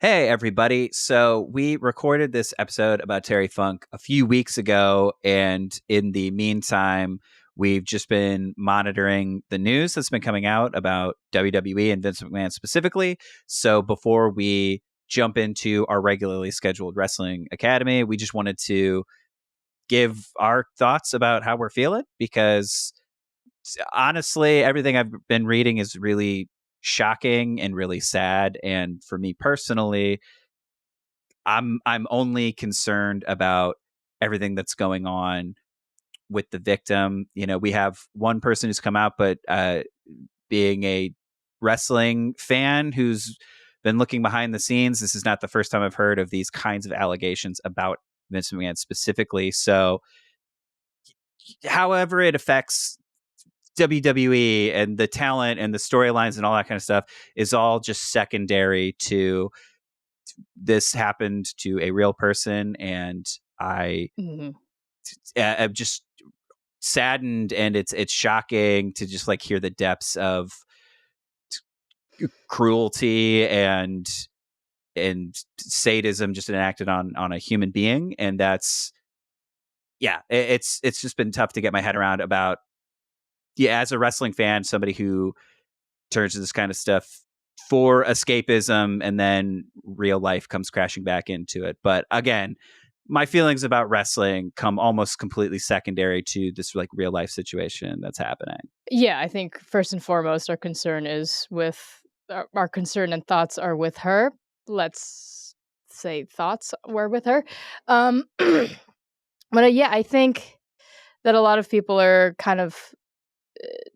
Hey, everybody. So we recorded this episode about Terry Funk a few weeks ago. And in the meantime, we've just been monitoring the news that's been coming out about WWE and Vince McMahon specifically. So before we jump into our regularly scheduled Wrestling Academy, we just wanted to give our thoughts about how we're feeling because honestly, everything I've been reading is really shocking and really sad. And for me personally, I'm only concerned about everything that's going on with the victim. You know, we have one person who's come out, but being a wrestling fan who's been looking behind the scenes, this is not the first time I've heard of these kinds of allegations about Vince McMahon specifically. So, however it affects WWE and the talent and the storylines and all that kind of stuff is all just secondary to this happened to a real person, and I'm just saddened, and it's shocking to just like hear the depths of cruelty and sadism just enacted on a human being, and that's it's just been tough to get my head around about. Yeah, as a wrestling fan, somebody who turns to this kind of stuff for escapism and then real life comes crashing back into it. But again, my feelings about wrestling come almost completely secondary to this like real life situation that's happening. Yeah, I think first and foremost, our concern and thoughts are with her. Let's say thoughts were with her. But yeah, I think that a lot of people are kind of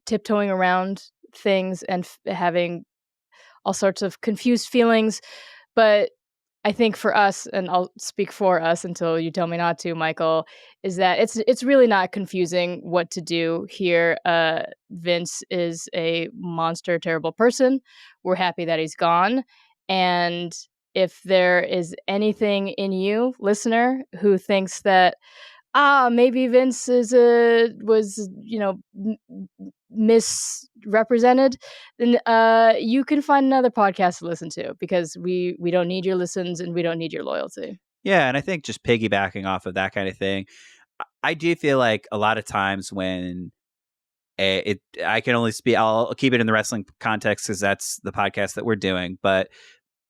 tiptoeing around things and having all sorts of confused feelings. But I think for us, and I'll speak for us until you tell me not to, Michael, is that it's really not confusing what to do here. Vince is a monster, terrible person. We're happy that he's gone. And if there is anything in you, listener, who thinks that maybe Vince was misrepresented, then you can find another podcast to listen to, because we don't need your listens and we don't need your loyalty. Yeah, and I think just piggybacking off of that kind of thing, I do feel like a lot of times when I can only speak, I'll keep it in the wrestling context because that's the podcast that we're doing, but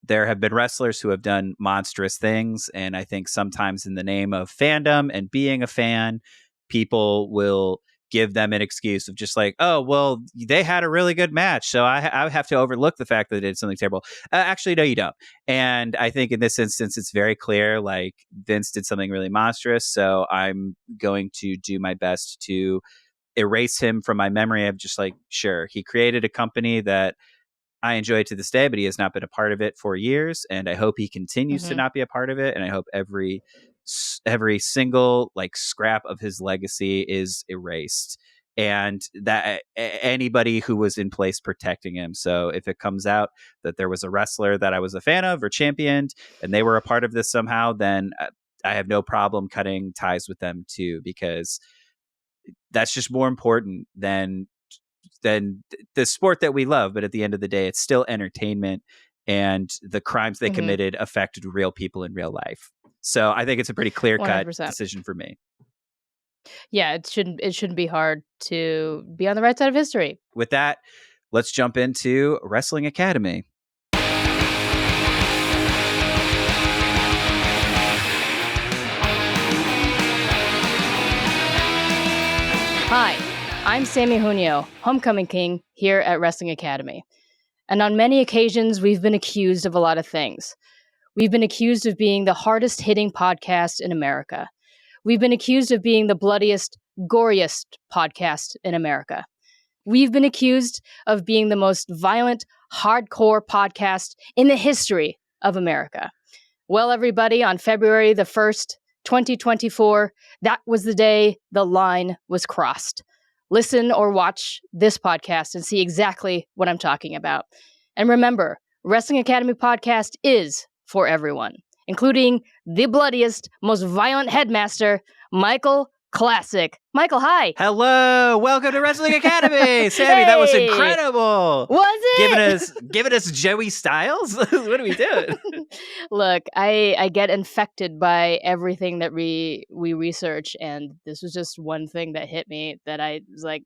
there have been wrestlers who have done monstrous things. And I think sometimes in the name of fandom and being a fan, people will give them an excuse of just like, oh, well, they had a really good match, so I have to overlook the fact that they did something terrible. Actually, no, you don't. And I think in this instance, it's very clear, like Vince did something really monstrous. So I'm going to do my best to erase him from my memory of just like, sure, he created a company that I enjoy it to this day, but he has not been a part of it for years, and I hope he continues to not be a part of it. And I hope every single like scrap of his legacy is erased, and that anybody who was in place protecting him. So if it comes out that there was a wrestler that I was a fan of or championed, and they were a part of this somehow, then I have no problem cutting ties with them too, because that's just more important than the sport that we love. But at the end of the day, it's still entertainment, and the crimes they committed affected real people in real life. So I think it's a pretty clear-cut 100%. decision for me. Yeah, it shouldn't be hard to be on the right side of history. With that, let's jump into Wrestling Academy. Hi, I'm Samee Junio, Homecoming King here at Wrestling Academy. And on many occasions, we've been accused of a lot of things. We've been accused of being the hardest hitting podcast in America. We've been accused of being the bloodiest, goriest podcast in America. We've been accused of being the most violent, hardcore podcast in the history of America. Well, everybody, on February the 1st, 2024, that was the day the line was crossed. Listen or watch this podcast and see exactly what I'm talking about. And remember, Wrestling Academy podcast is for everyone, including the bloodiest, most violent headmaster, Michael Classic. Michael, hi. Hello, welcome to Wrestling Academy. Samee, that was incredible. Was it? Giving us Joey Styles? What are we doing? Look, I get infected by everything that we research, and this was just one thing that hit me that I was like,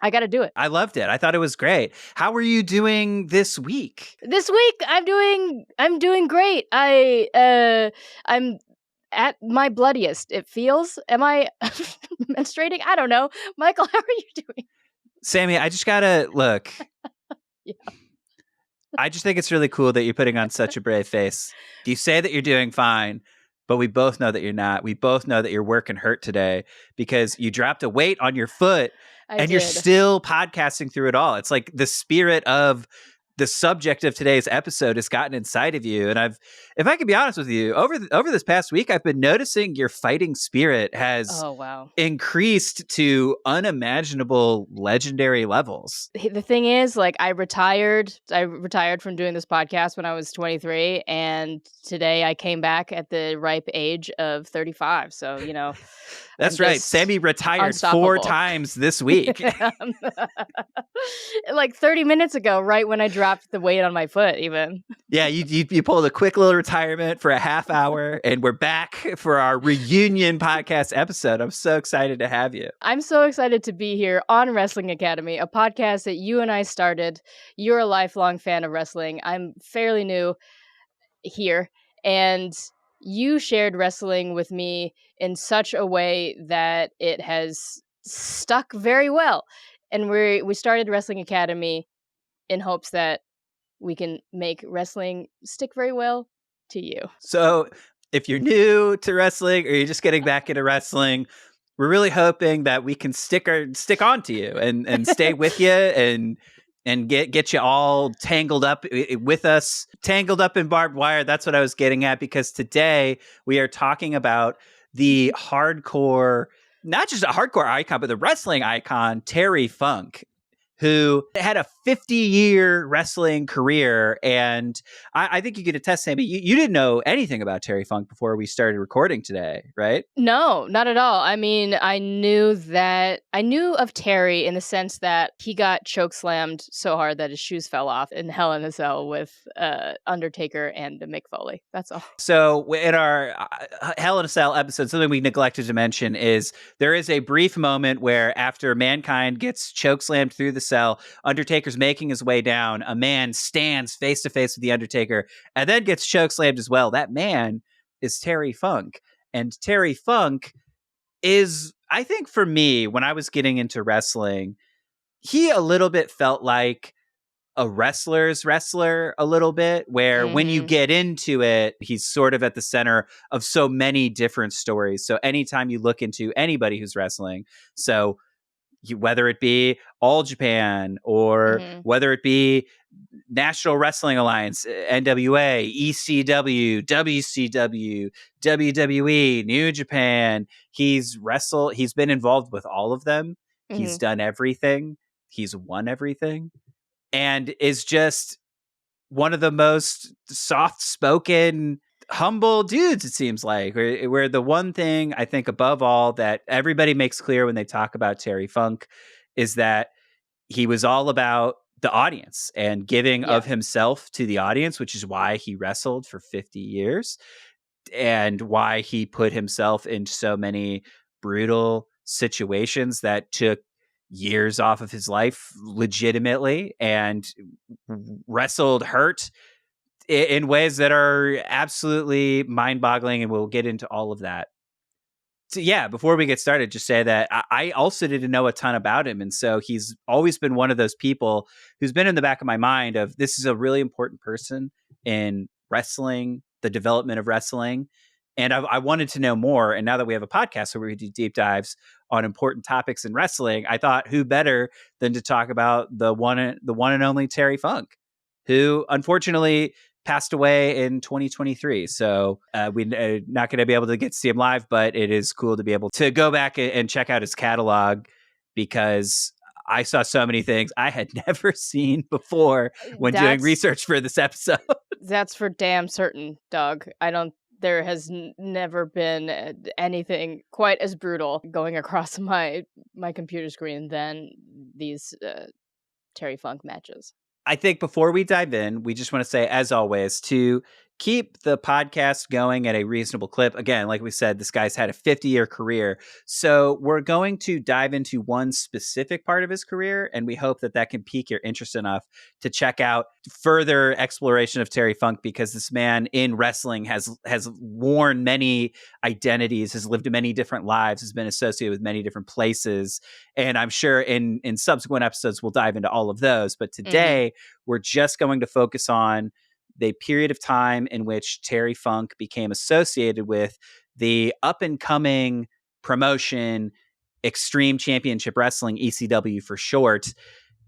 I got to do it. I loved it. I thought it was great. How are you doing this week? This week I'm doing great. I'm at my bloodiest, it feels. Am I menstruating? I don't know. Michael, how are you doing? Samee, I just gotta look. Yeah. I just think it's really cool that you're putting on such a brave face. You say that you're doing fine, but we both know that you're not. We both know that you're working hurt today because you dropped a weight on your foot and you're still podcasting through it all. It's like the spirit of the subject of today's episode has gotten inside of you. And if I can be honest with you, over this past week, I've been noticing your fighting spirit has increased to unimaginable legendary levels. The thing is, like, I retired from doing this podcast when I was 23, and today I came back at the ripe age of 35. So, you know, that's right. Samee retired 4 times this week. Like 30 minutes ago, right when I dropped the weight on my foot, even. Yeah, you pulled a quick little retirement for a half hour, and we're back for our reunion podcast episode. I'm so excited to have you. I'm so excited to be here on Wrestling Academy, a podcast that you and I started. You're a lifelong fan of wrestling. I'm fairly new here, and you shared wrestling with me in such a way that it has stuck very well. And we started Wrestling Academy in hopes that we can make wrestling stick very well to you. So if you're new to wrestling or you're just getting back into wrestling, we're really hoping that we can stick on to you and stay with you and get you all tangled up with us, tangled up in barbed wire. That's what I was getting at, because today we are talking about the hardcore, not just a hardcore icon, but the wrestling icon, Terry Funk, who had a 50-year wrestling career. And I think you could attest, Samee, you didn't know anything about Terry Funk before we started recording today, right? No, not at all. I mean, I knew of Terry in the sense that he got chokeslammed so hard that his shoes fell off in Hell in a Cell with Undertaker and Mick Foley. That's all. So in our Hell in a Cell episode, something we neglected to mention is there is a brief moment where after Mankind gets chokeslammed through the cell, Undertaker's making his way down. A man stands face to face with the Undertaker and then gets chokeslammed as well. That man is Terry Funk. And Terry Funk is, I think for me, when I was getting into wrestling, he a little bit felt like a wrestler's wrestler a little bit, where when you get into it, he's sort of at the center of so many different stories. So anytime you look into anybody who's wrestling, so whether it be All Japan or whether it be National Wrestling Alliance, NWA, ECW, WCW, WWE, New Japan, he's been involved with all of them. He's done everything. He's won everything. And is just one of the most soft-spoken, humble dudes, it seems like. Where the one thing I think above all that everybody makes clear when they talk about Terry Funk is that he was all about the audience and giving of himself to the audience, which is why he wrestled for 50 years and why he put himself in so many brutal situations that took years off of his life legitimately and wrestled hurt in ways that are absolutely mind-boggling, and we'll get into all of that. So yeah, before we get started, just say that I also didn't know a ton about him, and so he's always been one of those people who's been in the back of my mind of this is a really important person in wrestling, the development of wrestling, and I wanted to know more. And now that we have a podcast where we do deep dives on important topics in wrestling, I thought who better than to talk about the one and only Terry Funk, who unfortunately passed away in 2023. So we're not going to be able to get to see him live, but it is cool to be able to go back and check out his catalog, because I saw so many things I had never seen before when doing research for this episode. That's for damn certain, Doug. I don't there has never been anything quite as brutal going across my computer screen than these Terry Funk matches. I think before we dive in, we just want to say, as always, to keep the podcast going at a reasonable clip. Again, like we said, this guy's had a 50-year career. So we're going to dive into one specific part of his career, and we hope that that can pique your interest enough to check out further exploration of Terry Funk, because this man in wrestling has worn many identities, has lived many different lives, has been associated with many different places. And I'm sure in subsequent episodes, we'll dive into all of those. But today, we're just going to focus on the period of time in which Terry Funk became associated with the up-and-coming promotion, Extreme Championship Wrestling, ECW for short,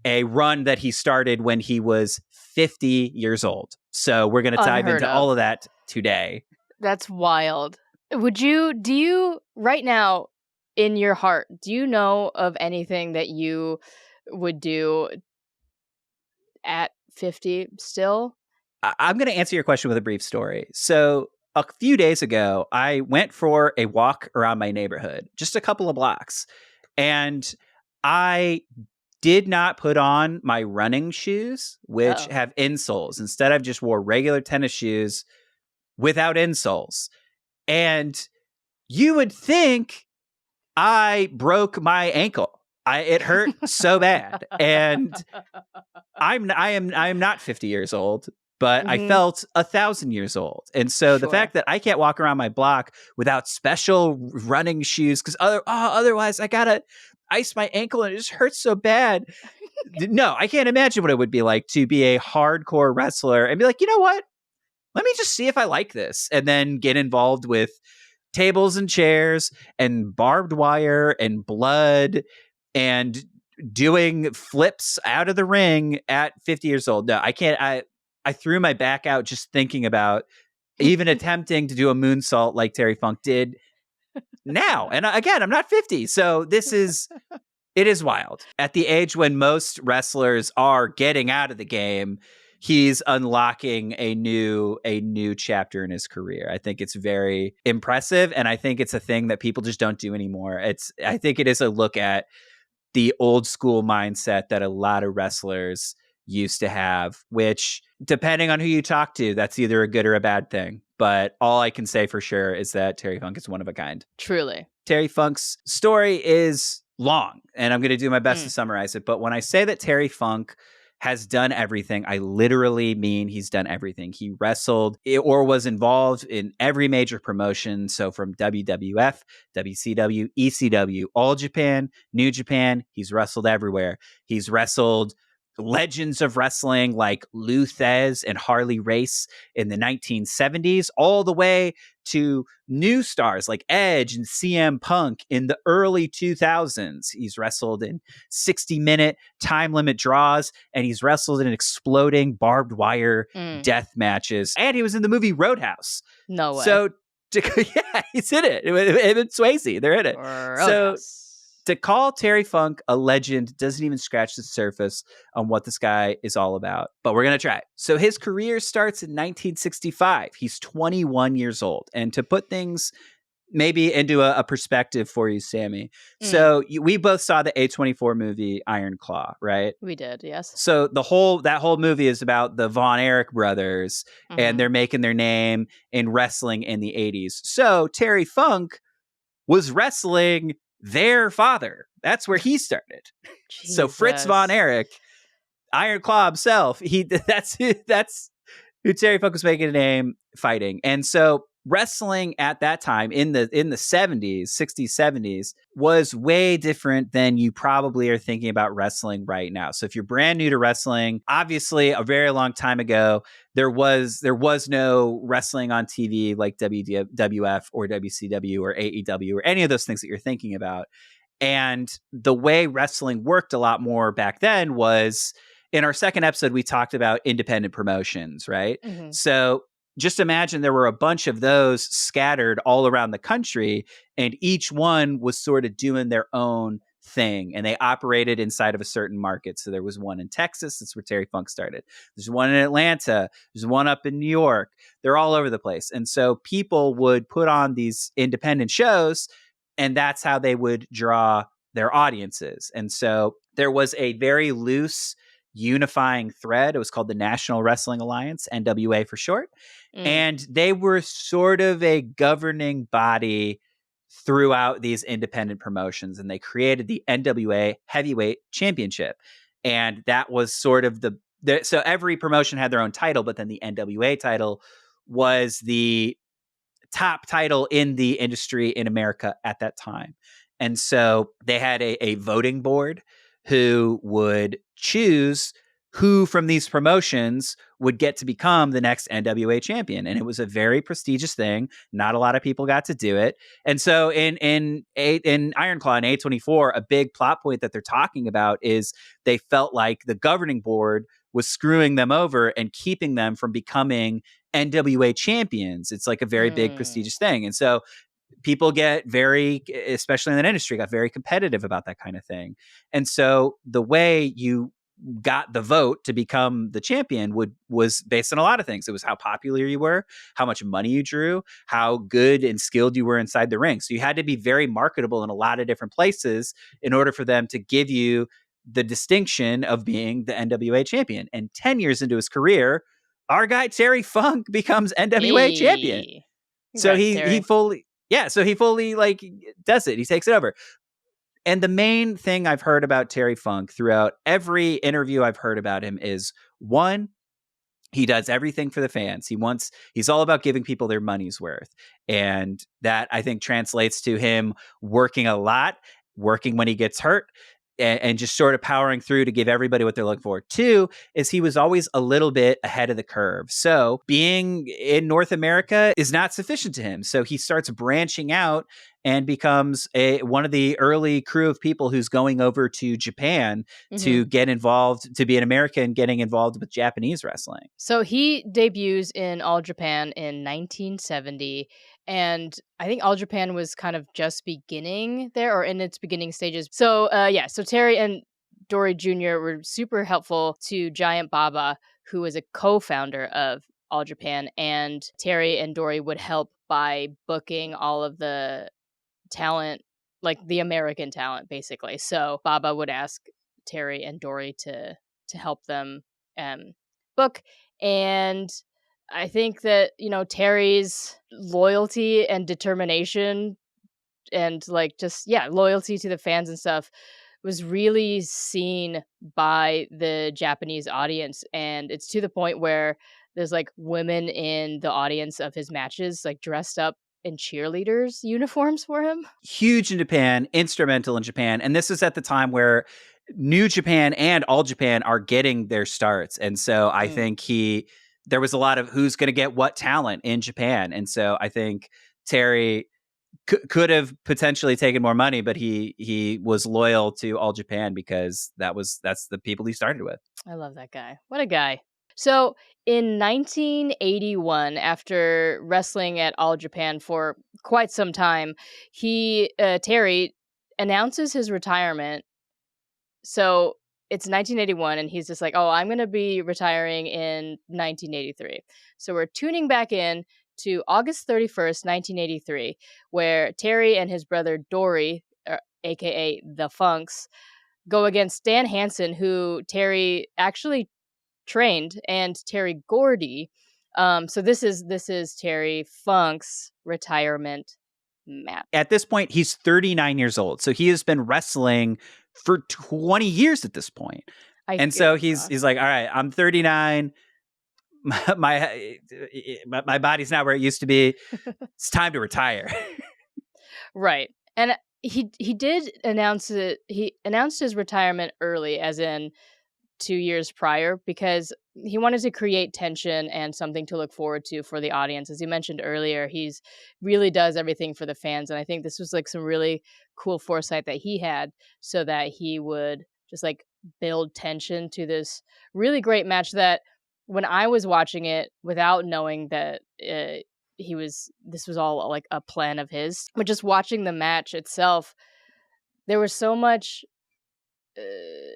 a run that he started when he was 50 years old. So we're going to dive into all of that today. That's wild. Do you, right now, in your heart, do you know of anything that you would do at 50 still? I'm going to answer your question with a brief story. So a few days ago, I went for a walk around my neighborhood, just a couple of blocks, and I did not put on my running shoes, which have insoles. Instead, I just wore regular tennis shoes without insoles. And you would think I broke my ankle. It hurt so bad. And I am not 50 years old, but I felt 1,000 years old. And so the fact that I can't walk around my block without special running shoes, because otherwise I gotta ice my ankle and it just hurts so bad. No, I can't imagine what it would be like to be a hardcore wrestler and be like, you know what? Let me just see if I like this, and then get involved with tables and chairs and barbed wire and blood and doing flips out of the ring at 50 years old. No, I can't. I threw my back out just thinking about even attempting to do a moonsault like Terry Funk did now. And again, I'm not 50. So it is wild. At the age when most wrestlers are getting out of the game, he's unlocking a new chapter in his career. I think it's very impressive. And I think it's a thing that people just don't do anymore. I think it is a look at the old school mindset that a lot of wrestlers used to have, which, depending on who you talk to, that's either a good or a bad thing. But all I can say for sure is that Terry Funk is one of a kind. Truly. Terry Funk's story is long, and I'm going to do my best to summarize it. But when I say that Terry Funk has done everything, I literally mean he's done everything. He wrestled or was involved in every major promotion. So from WWF, WCW, ECW, All Japan, New Japan, he's wrestled everywhere. He's wrestled legends of wrestling like Lou Thez and Harley Race in the 1970s, all the way to new stars like Edge and CM Punk in the early 2000s. He's wrestled in 60-minute time limit draws, and he's wrestled in exploding barbed wire death matches. And he was in the movie Roadhouse. No way. So, yeah, he's in it. It's Swayze. They're in it. Roadhouse. So, to call Terry Funk a legend doesn't even scratch the surface on what this guy is all about. But we're going to try it. So his career starts in 1965. He's 21 years old. And to put things maybe into a perspective for you, Samee. So we both saw the A24 movie Iron Claw, right? We did, yes. So that whole movie is about the Von Erich brothers, and they're making their name in wrestling in the 80s. So Terry Funk was wrestling their father. That's where he started. Jesus. So Fritz Von Erich, Iron Claw himself, that's who Terry Funk was making a name fighting. And so wrestling at that time in the 70s, 60s, 70s was way different than you probably are thinking about wrestling right now. So if you're brand new to wrestling, obviously a very long time ago, there was no wrestling on TV like WWF or WCW or AEW or any of those things that you're thinking about. And the way wrestling worked a lot more back then was, in our second episode, we talked about independent promotions, right? So just imagine there were a bunch of those scattered all around the country, and each one was sort of doing their own thing, and they operated inside of a certain market. So there was one in Texas. That's where Terry Funk started. There's one in Atlanta. There's one up in New York. They're all over the place. And so people would put on these independent shows, and that's how they would draw their audiences. And so there was a very loose unifying thread. It was called the National Wrestling Alliance, NWA for short. And they were sort of a governing body throughout these independent promotions, and they created the NWA Heavyweight Championship. And that was sort of so every promotion had their own title, but then the NWA title was the top title in the industry in America at that time. And so they had a voting board who would choose who from these promotions would get to become the next NWA champion. And it was a very prestigious thing. Not a lot of people got to do it. And so in Iron Claw and A24, a big plot point that they're talking about is they felt like the governing board was screwing them over and keeping them from becoming NWA champions. It's like a very big prestigious thing. And so people get especially in that industry, got very competitive about that kind of thing. And so the way you got the vote to become the champion was based on a lot of things. It was how popular you were, how much money you drew, how good and skilled you were inside the ring. So you had to be very marketable in a lot of different places in order for them to give you the distinction of being the NWA champion. And 10 years into his career, our guy Terry Funk becomes NWA champion. So he fully like does it. He takes it over. And the main thing I've heard about Terry Funk throughout every interview I've heard about him is, one, he does everything for the fans. He's all about giving people their money's worth. And that, I think, translates to him working a lot, working when he gets hurt, and just sort of powering through to give everybody what they're looking for. Two is he was always a little bit ahead of the curve. So being in North America is not sufficient to him. So he starts branching out and becomes one of the early crew of people who's going over to Japan to get involved, to be an American, getting involved with Japanese wrestling. So he debuts in All Japan in 1970. And I think All Japan was kind of just beginning there, or in its beginning stages. So so Terry and Dory Jr. were super helpful to Giant Baba, who was a co-founder of All Japan. And Terry and Dory would help by booking all of the talent, like the American talent, basically. So Baba would ask Terry and Dory to help them book. And I think that, Terry's loyalty and determination and loyalty to the fans and stuff was really seen by the Japanese audience. And it's to the point where there's like women in the audience of his matches, like dressed up in cheerleaders uniforms for him. Huge in Japan, instrumental in Japan. And this is at the time where New Japan and All Japan are getting their starts. And so I think there was a lot of who's going to get what talent in Japan. And so I think Terry could have potentially taken more money, but he was loyal to All Japan because that's the people he started with. I love that guy. What a guy. So in 1981, after wrestling at All Japan for quite some time, Terry announces his retirement. So it's 1981, and he's just like, oh, I'm going to be retiring in 1983. So we're tuning back in to August 31st, 1983, where Terry and his brother Dory, a.k.a. The Funks, go against Stan Hansen, who Terry actually trained, and Terry Gordy. So this is Terry Funk's retirement match. At this point, he's 39 years old. So he has been wrestling for 20 years at this point. So he's like, all right, I'm 39. My body's not where it used to be. It's time to retire. Right. And he did announce it. He announced his retirement early, as in 2 years prior, because he wanted to create tension and something to look forward to for the audience. As you mentioned earlier, he's really does everything for the fans. And I think this was like some really cool foresight that he had, so that he would just like build tension to this really great match that when I was watching it without knowing that this was all like a plan of his, but just watching the match itself, there was so much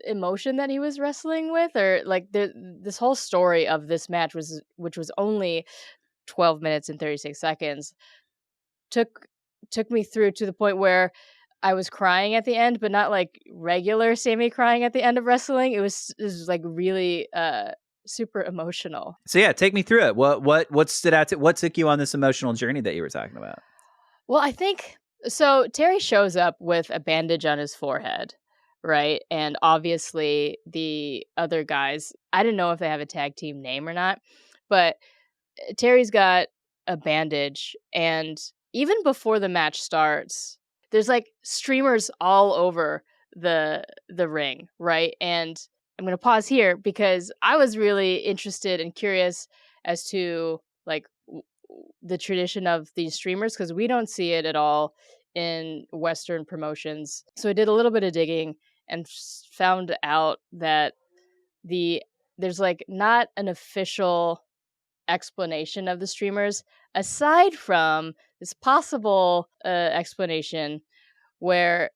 emotion that he was wrestling with, or like this whole story of this match which was only 12 minutes and 36 seconds took me through to the point where I was crying at the end, but not like regular Samee crying at the end of wrestling. It was like really super emotional. So yeah, take me through it. What stood out what took you on this emotional journey that you were talking about? Well, I think so. Terry shows up with a bandage on his forehead, right? And obviously, the other guys, I didn't know if they have a tag team name or not, but Terry's got a bandage. And even before the match starts, there's like streamers all over the ring, right? And I'm going to pause here because I was really interested and curious as to like the tradition of these streamers, because we don't see it at all in Western promotions. So I did a little bit of digging and found out that there's like not an official explanation of the streamers aside from this possible explanation where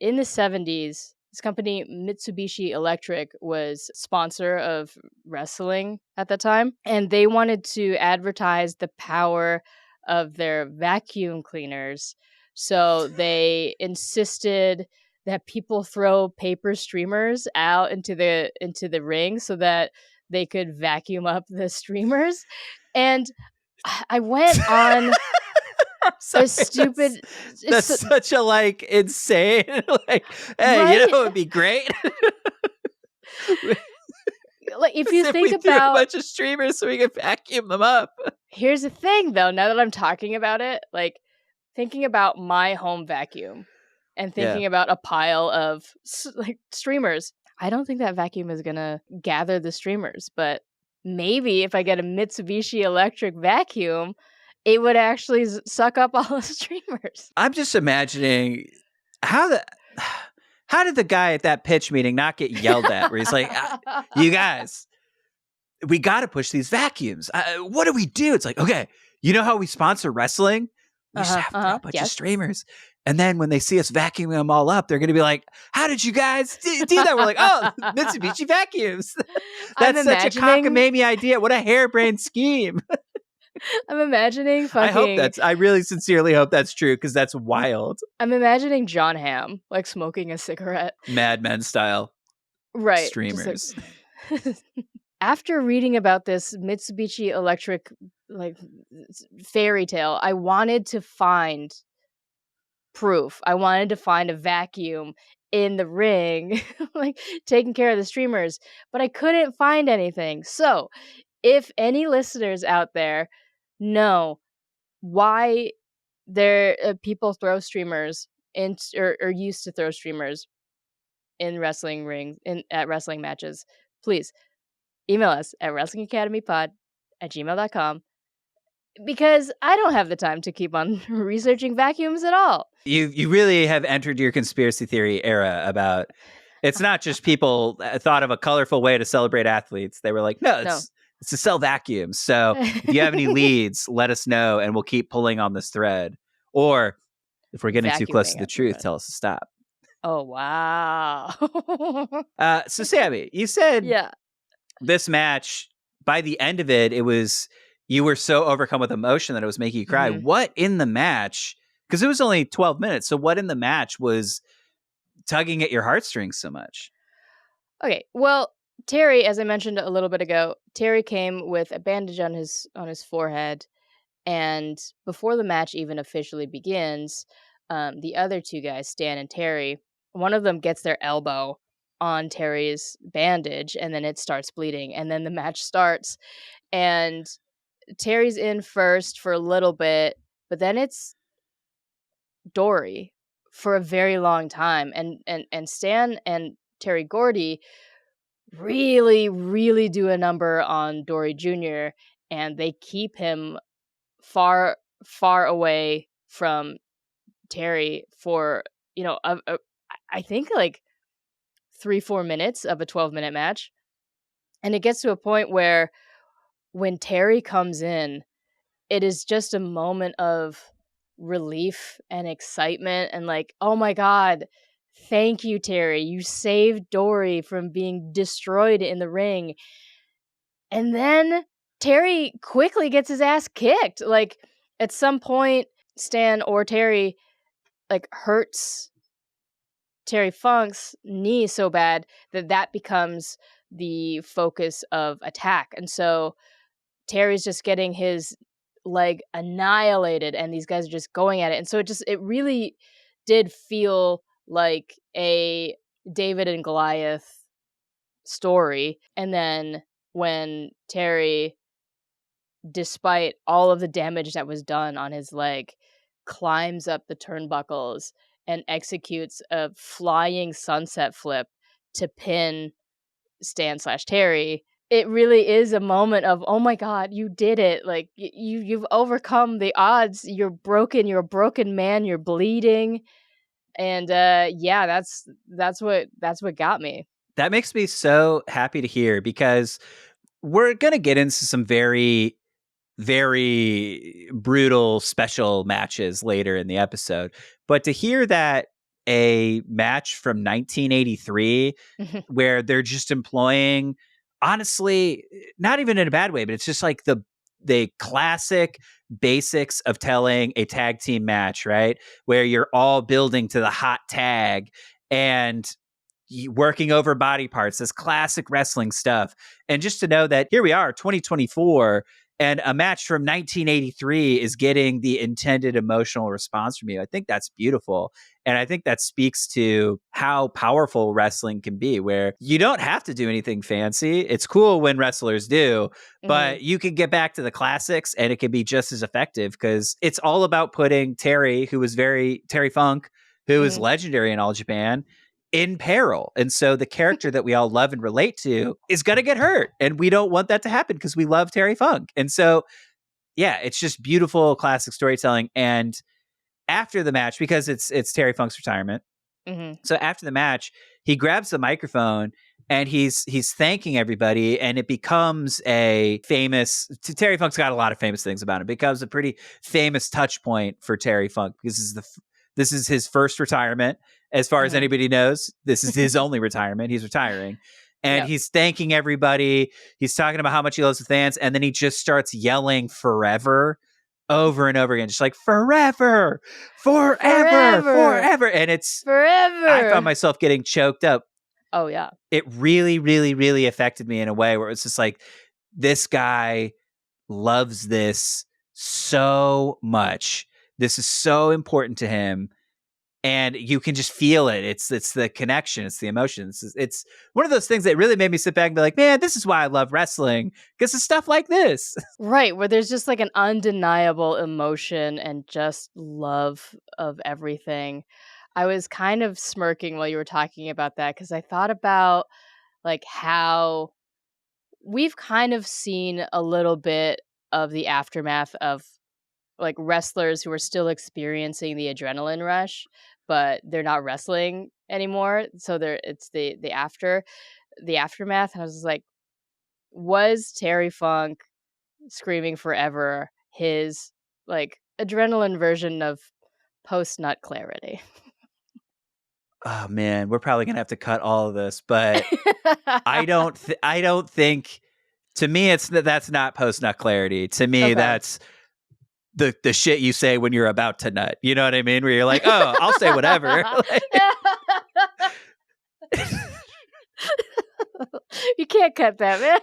in the 70s this company Mitsubishi Electric was sponsor of wrestling at the time, and they wanted to advertise the power of their vacuum cleaners. So they insisted that people throw paper streamers out into the ring so that they could vacuum up the streamers. And I went on Sorry, a stupid that's such a like insane like, hey, right? you know, it would be great. Like if you think we threw about a bunch of streamers so we could vacuum them up. Here's the thing though, now that I'm talking about it, like thinking about my home vacuum and thinking about a pile of like streamers, I don't think that vacuum is gonna gather the streamers, but maybe if I get a Mitsubishi Electric vacuum, it would actually suck up all the streamers. I'm just imagining how did the guy at that pitch meeting not get yelled at? Where he's like, "You guys, we got to push these vacuums. What do we do?" It's like, okay, you know how we sponsor wrestling? We just have to throw a bunch of streamers. And then when they see us vacuuming them all up, they're going to be like, how did you guys do that? We're like, oh, Mitsubishi vacuums. That's such a cockamamie idea. What a harebrained scheme. I'm imagining I really sincerely hope that's true, because that's wild. I'm imagining John Hamm, like smoking a cigarette. Mad Men style. Right. Streamers. After reading about this Mitsubishi Electric like fairy tale, I wanted to find proof. I wanted to find a vacuum in the ring, like taking care of the streamers, but I couldn't find anything. So, if any listeners out there know why people throw streamers in or used to throw streamers in wrestling rings at wrestling matches, please email us at wrestlingacademypod@gmail.com, because I don't have the time to keep on researching vacuums at all. You really have entered your conspiracy theory era about it's not just people thought of a colorful way to celebrate athletes. They were like, no, it's to sell vacuums. So if you have any leads, let us know and we'll keep pulling on this thread. Or if we're getting too close to the truth, tell us to stop. Oh, wow. So Samee, you said this match, by the end of it, you were so overcome with emotion that it was making you cry. Mm-hmm. What in the match, because it was only 12 minutes, so what in the match was tugging at your heartstrings so much? Okay, well, Terry, as I mentioned a little bit ago, Terry came with a bandage on his forehead, and before the match even officially begins, the other two guys, Stan and Terry, one of them gets their elbow on Terry's bandage, and then it starts bleeding, and then the match starts, and Terry's in first for a little bit, but then it's Dory for a very long time, and Stan and Terry Gordy really, really do a number on Dory Jr., and they keep him far, far away from Terry for, I think like 3-4 minutes of a 12-minute match. And it gets to a point where when Terry comes in, it is just a moment of relief and excitement and like, oh my God, Thank you, Terry. You saved Dory from being destroyed in the ring. And then Terry quickly gets his ass kicked. Like, at some point, Stan or Terry, like, hurts Terry Funk's knee so bad that becomes the focus of attack. And so Terry's just getting his leg annihilated, and these guys are just going at it. And so it really did feel like a David and Goliath story. And then when Terry, despite all of the damage that was done on his leg, climbs up the turnbuckles and executes a flying sunset flip to pin Stan/Terry, it really is a moment of, oh my god, you did it. Like, you've overcome the odds. You're broken. You're a broken man. You're bleeding. And yeah, that's what got me. That makes me so happy to hear, because we're going to get into some very, very brutal special matches later in the episode. But to hear that a match from 1983 where they're just employing, honestly, not even in a bad way, but it's just like the classic basics of telling a tag team match, right? Where you're all building to the hot tag and working over body parts, this classic wrestling stuff. And just to know that here we are, 2024, and a match from 1983 is getting the intended emotional response from you. I think that's beautiful. And I think that speaks to how powerful wrestling can be, where you don't have to do anything fancy. It's cool when wrestlers do, but you can get back to the classics and it can be just as effective, because it's all about putting Terry Funk, who is legendary in All Japan, in peril. And so the character that we all love and relate to is going to get hurt. And we don't want that to happen because we love Terry Funk. And so, yeah, it's just beautiful classic storytelling. And after the match, because it's Terry Funk's retirement. So after the match, he grabs the microphone and he's thanking everybody, and it becomes a famous, Terry Funk's got a lot of famous things about him. It becomes a pretty famous touch point for Terry Funk, because this is his first retirement. As far as anybody knows, this is his only retirement. He's retiring. And he's thanking everybody. He's talking about how much he loves the fans. And then he just starts yelling forever over and over again. Just like, forever, forever, forever. And it's forever. I found myself getting choked up. Oh, yeah. It really, really, really affected me in a way where it's just like, this guy loves this so much. This is so important to him. And you can just feel it. It's the connection. It's the emotions. It's one of those things that really made me sit back and be like, man, this is why I love wrestling, because it's stuff like this. Right, where there's just like an undeniable emotion and just love of everything. I was kind of smirking while you were talking about that, because I thought about like how we've kind of seen a little bit of the aftermath of like wrestlers who are still experiencing the adrenaline rush, but they're not wrestling anymore. So it's the aftermath. And I was just like, was Terry Funk screaming forever his like adrenaline version of post nut clarity? Oh man, we're probably gonna have to cut all of this, but I don't think, to me, that's not post nut clarity. To me, that's the shit you say when you're about to nut. You know what I mean? Where you're like, oh, I'll say whatever. You can't cut that, man.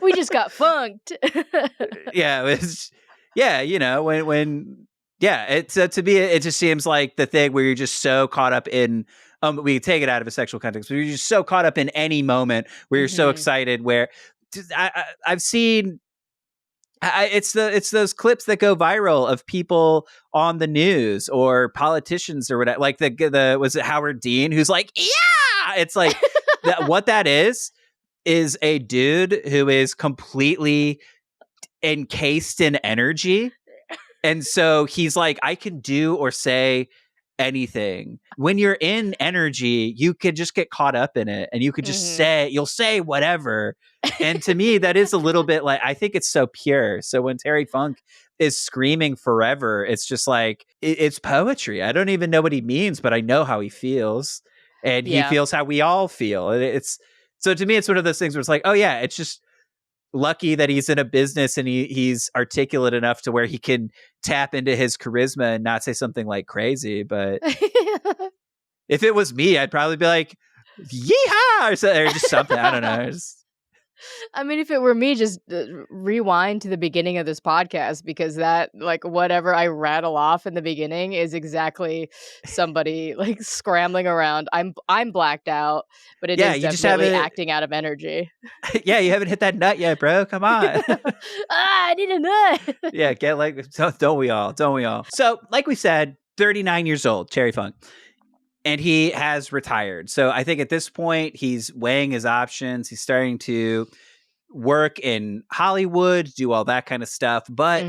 We just got funked. You know, when it's to me, it just seems like the thing where you're just so caught up in, we take it out of a sexual context, but you're just so caught up in any moment where you're so excited, where I've seen, it's those clips that go viral of people on the news or politicians or whatever, like the was it Howard Dean, who's like, yeah, it's like what that is a dude who is completely encased in energy. And so he's like, I can do or say anything. When you're in energy, you could just get caught up in it and you could just you'll say whatever. And to me, that is a little bit like, I think it's so pure. So when Terry Funk is screaming forever, it's just like, it's poetry. I don't even know what he means, but I know how he feels. And he feels how we all feel. So to me, it's one of those things where it's like, oh yeah, it's just lucky that he's in a business and he's articulate enough to where he can tap into his charisma and not say something like crazy. But if it was me, I'd probably be like, yeehaw, or just something. I don't know. I mean, if it were me, just rewind to the beginning of this podcast, because that, like, whatever I rattle off in the beginning is exactly somebody like scrambling around. I'm blacked out, but it is definitely acting out of energy. Yeah, you haven't hit that nut yet, bro. Come on. I need a nut. Yeah, don't we all? Don't we all? So, like we said, 39 years old, Terry Funk. And he has retired. So I think at this point, he's weighing his options. He's starting to work in Hollywood, do all that kind of stuff. But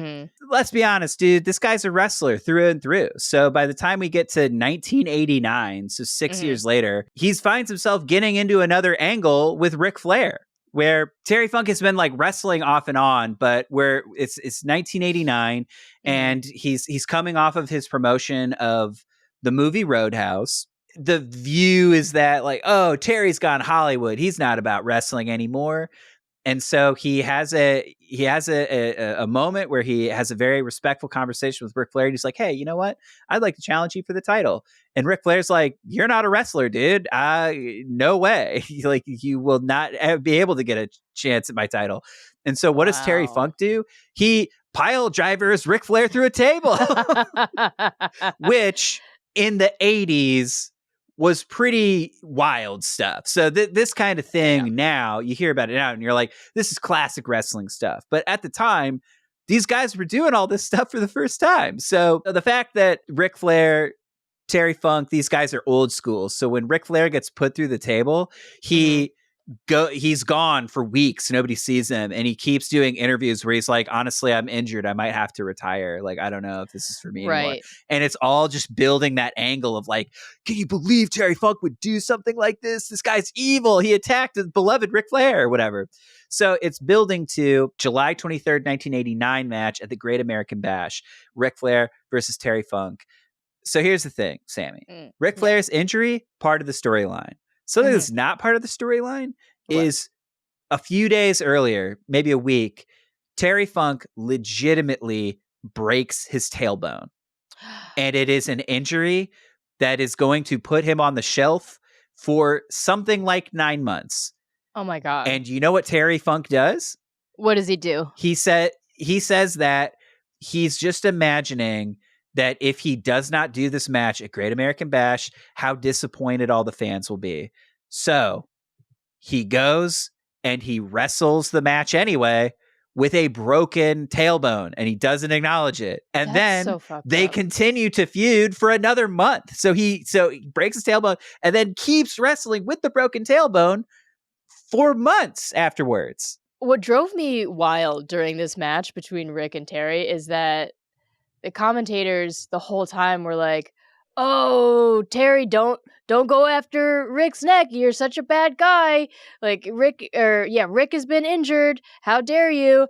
let's be honest, dude, this guy's a wrestler through and through. So by the time we get to 1989, so 6 years later, he finds himself getting into another angle with Ric Flair, where Terry Funk has been like wrestling off and on, but where it's 1989 and he's coming off of his promotion of the movie Roadhouse. The view is that like, oh, Terry's gone Hollywood. He's not about wrestling anymore. And so he has a moment where he has a very respectful conversation with Ric Flair. And he's like, hey, you know what? I'd like to challenge you for the title. And Ric Flair's like, you're not a wrestler, dude. No way. Like, you will not be able to get a chance at my title. And so what does Terry Funk do? He pile drivers Ric Flair through a table, which in the 80s was pretty wild stuff. So this kind of thing now, you hear about it now and you're like, this is classic wrestling stuff. But at the time, these guys were doing all this stuff for the first time. So the fact that Ric Flair, Terry Funk, these guys are old school. So when Ric Flair gets put through the table, he's gone for weeks. Nobody sees him. And he keeps doing interviews where he's like, honestly, I'm injured. I might have to retire. Like, I don't know if this is for me anymore. And it's all just building that angle of like, can you believe Terry Funk would do something like this? This guy's evil. He attacked his beloved Ric Flair or whatever. So it's building to July 23rd, 1989 match at the Great American Bash, Ric Flair versus Terry Funk. So here's the thing, Samee. Ric Flair's injury, part of the storyline. Something that's not part of the storyline is a few days earlier, maybe a week, Terry Funk legitimately breaks his tailbone. And it is an injury that is going to put him on the shelf for something like 9 months. Oh my God. And you know what Terry Funk does? What does he do? He says that he's just imagining that if he does not do this match at Great American Bash, how disappointed all the fans will be. So he goes and he wrestles the match anyway with a broken tailbone, and he doesn't acknowledge it. And then they continue to feud for another month. So he breaks his tailbone and then keeps wrestling with the broken tailbone for months afterwards. What drove me wild during this match between Rick and Terry is that the commentators the whole time were like, oh, Terry, don't go after Rick's neck. You're such a bad guy. Like, Rick has been injured. How dare you?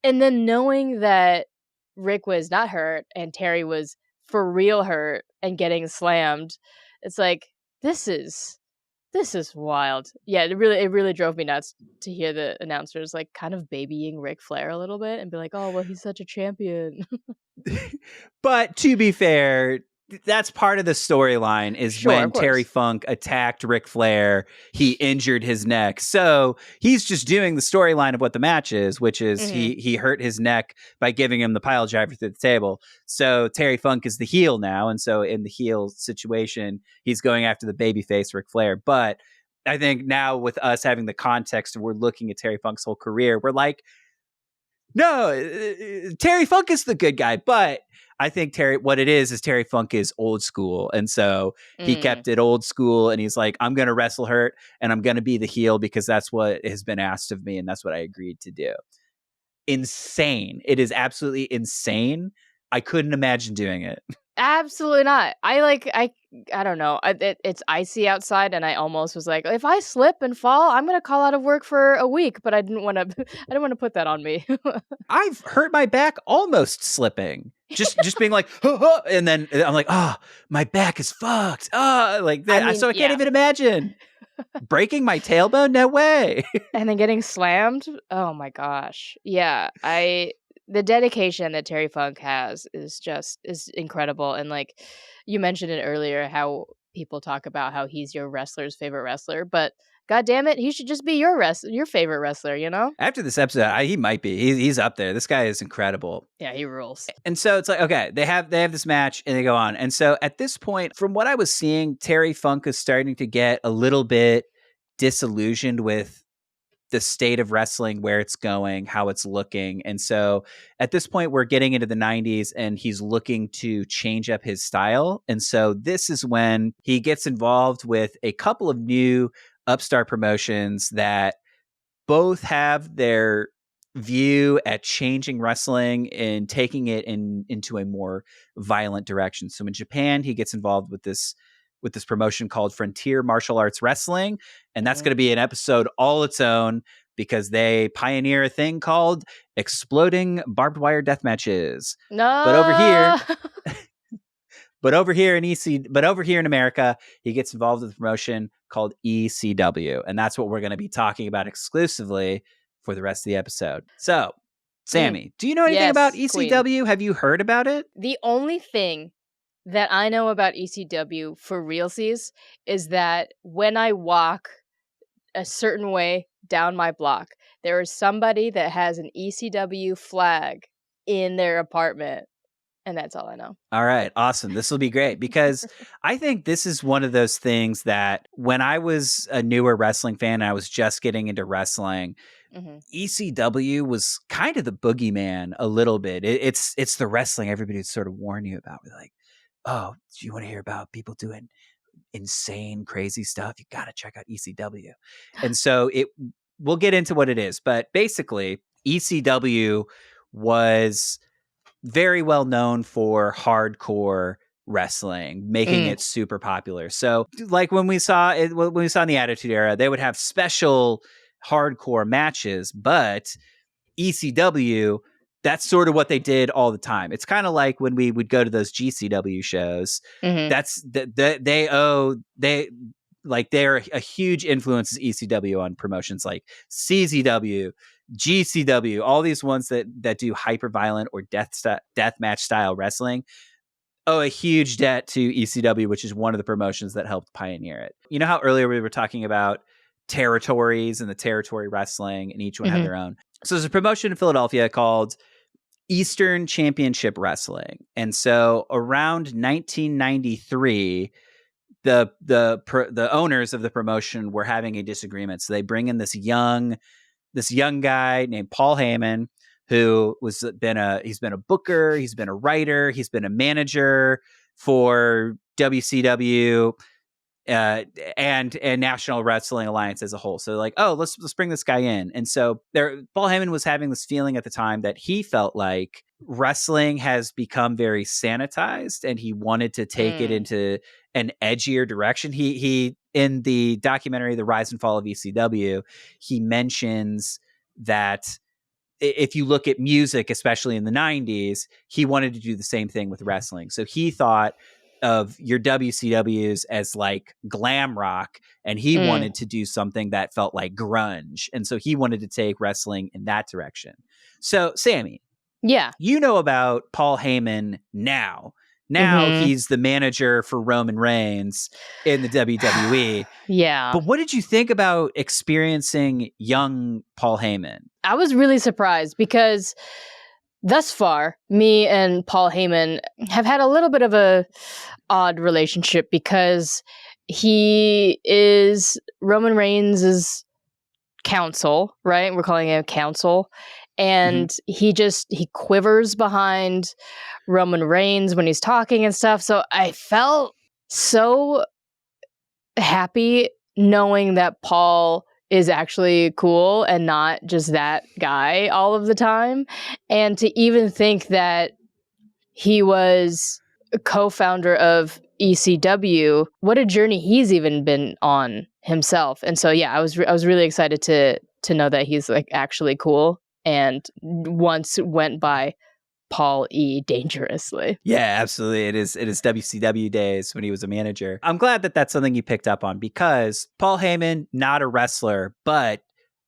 And then knowing that Rick was not hurt and Terry was for real hurt and getting slammed, it's like, this is wild. Yeah, it really drove me nuts to hear the announcers like kind of babying Ric Flair a little bit and be like, oh, well, he's such a champion. But to be fair, that's part of the storyline is when Terry Funk attacked Ric Flair, he injured his neck. So he's just doing the storyline of what the match is, which is he hurt his neck by giving him the pile driver through the table. So Terry Funk is the heel now. And so in the heel situation, he's going after the babyface Ric Flair. But I think now with us having the context and we're looking at Terry Funk's whole career, we're like, no, Terry Funk is the good guy. But I think what it is Terry Funk is old school. And so he kept it old school and he's like, I'm going to wrestle hurt and I'm going to be the heel because that's what has been asked of me. And that's what I agreed to do. Insane. It is absolutely insane. I couldn't imagine doing it. Absolutely not. I don't know. It's icy outside, and I almost was like, if I slip and fall, I'm gonna call out of work for a week. But I didn't want to. I didn't want to put that on me. I've hurt my back almost slipping. Just being like, and then I'm like, oh, my back is fucked. Oh, like that. So I can't even imagine breaking my tailbone. No way. And then getting slammed. Oh my gosh. Yeah. The dedication that Terry Funk has is incredible. And like you mentioned it earlier, how people talk about how he's your wrestler's favorite wrestler, but God damn it, he should just be your favorite wrestler, you know? After this episode, he might be. He's up there. This guy is incredible. Yeah, he rules. And so it's like, okay, they have this match and they go on. And so at this point, from what I was seeing, Terry Funk is starting to get a little bit disillusioned with the state of wrestling, where it's going, how it's looking. And so at this point, we're getting into the 90s and he's looking to change up his style. And so this is when he gets involved with a couple of new upstart promotions that both have their view at changing wrestling and taking it into a more violent direction. So in Japan, he gets involved with this promotion called Frontier Martial Arts Wrestling, and that's going to be an episode all its own because they pioneer a thing called exploding barbed wire death matches. No. But over here in America, he gets involved with a promotion called ECW, and that's what we're going to be talking about exclusively for the rest of the episode. So, Samee, do you know anything about ECW? Queen. Have you heard about it? The only thing that I know about ECW for realsies is that when I walk a certain way down my block, there is somebody that has an ECW flag in their apartment. And that's all I know. All right. Awesome. This will be great because I think this is one of those things that when I was a newer wrestling fan and I was just getting into wrestling, ECW was kind of the boogeyman a little bit. It's the wrestling everybody sort of warn you about. We're like, oh, do you want to hear about people doing insane, crazy stuff? You got to check out ECW. And so we'll get into what it is. But basically, ECW was very well known for hardcore wrestling, making it super popular. So like when we saw in the Attitude Era, they would have special hardcore matches, but ECW, that's sort of what they did all the time. It's kind of like when we would go to those GCW shows. That's they're a huge influence as ECW on promotions like CZW, GCW, all these ones that do hyper violent or death match style wrestling. Oh, a huge debt to ECW, which is one of the promotions that helped pioneer it. You know how earlier we were talking about territories and the territory wrestling, and each one had their own. So there's a promotion in Philadelphia called Eastern Championship Wrestling. And so around 1993, the owners of the promotion were having a disagreement. So they bring in this young guy named Paul Heyman, who he's been a booker, he's been a writer, he's been a manager for WCW and National Wrestling Alliance as a whole. So like, oh, let's bring this guy in. And so Paul Heyman was having this feeling at the time that he felt like wrestling has become very sanitized, and he wanted to take it into an edgier direction. He in the documentary The Rise and Fall of ECW, he mentions that if you look at music, especially in the 90s, he wanted to do the same thing with wrestling. So he thought of your WCWs as like glam rock, and he wanted to do something that felt like grunge. And so he wanted to take wrestling in that direction. So Samee, yeah, you know about Paul Heyman now. Now he's the manager for Roman Reigns in the WWE. Yeah. But what did you think about experiencing young Paul Heyman? I was really surprised because thus far, me and Paul Heyman have had a little bit of a odd relationship because he is Roman Reigns' counsel, right? We're calling him counsel. And he quivers behind Roman Reigns when he's talking and stuff. So I felt so happy knowing that Paul is actually cool and not just that guy all of the time. And to even think that he was co-founder of ECW, what a journey he's even been on himself. And so, yeah, I was really excited to know that he's like actually cool and once went by Paul E. Dangerously. Yeah, absolutely. It is WCW days when he was a manager. I'm glad that that's something you picked up on because Paul Heyman, not a wrestler, but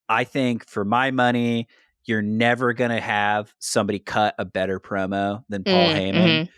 I think for my money, you're never going to have somebody cut a better promo than Paul Heyman.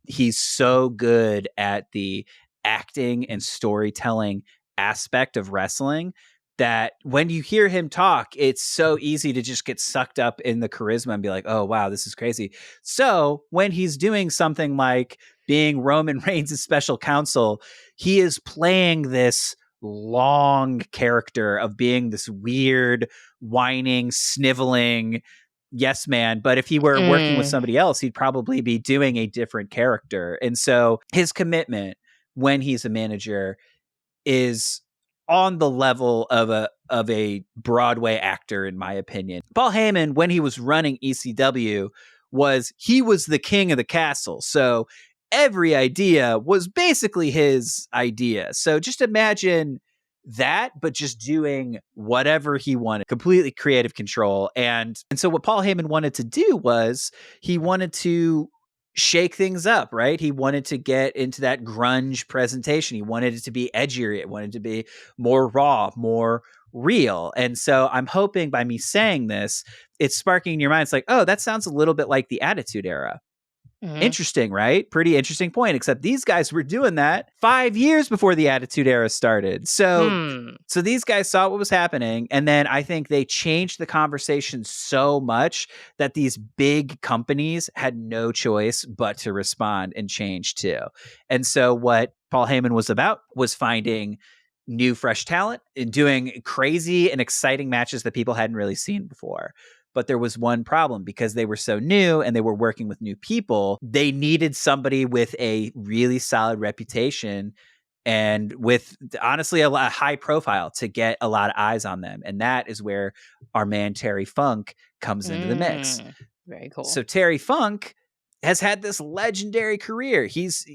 He's so good at the acting and storytelling aspect of wrestling that when you hear him talk, it's so easy to just get sucked up in the charisma and be like, oh, wow, this is crazy. So when he's doing something like being Roman Reigns' special counsel, he is playing this long character of being this weird, whining, sniveling yes man. But if he were working with somebody else, he'd probably be doing a different character. And so his commitment when he's a manager is on the level of a Broadway actor, in my opinion. Paul Heyman, when he was running ECW, was the king of the castle. So every idea was basically his idea. So just imagine that, but just doing whatever he wanted, completely creative control. And so what Paul Heyman wanted to do was he wanted to shake things up, right? He wanted to get into that grunge presentation. He wanted it to be edgier. It wanted to be more raw, more real. And so I'm hoping by me saying this, it's sparking in your mind. It's like, oh, that sounds a little bit like the Attitude Era. Interesting, right? Pretty interesting point, except these guys were doing that 5 years before the Attitude Era started. So these guys saw what was happening, and then I think they changed the conversation so much that these big companies had no choice but to respond and change too. And so what Paul Heyman was about was finding new, fresh talent and doing crazy and exciting matches that people hadn't really seen before. But there was one problem because they were so new and they were working with new people. They needed somebody with a really solid reputation and with honestly a high profile to get a lot of eyes on them. And that is where our man Terry Funk comes into the mix. Very cool. So Terry Funk has had this legendary career. He's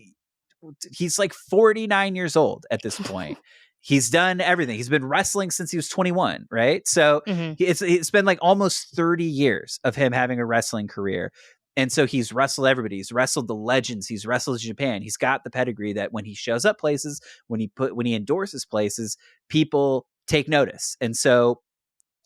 like 49 years old at this point. He's done everything. He's been wrestling since he was 21, right? So it's been like almost 30 years of him having a wrestling career. And so he's wrestled everybody. He's wrestled the legends. He's wrestled Japan. He's got the pedigree that when he shows up places, when he endorses places, people take notice. And so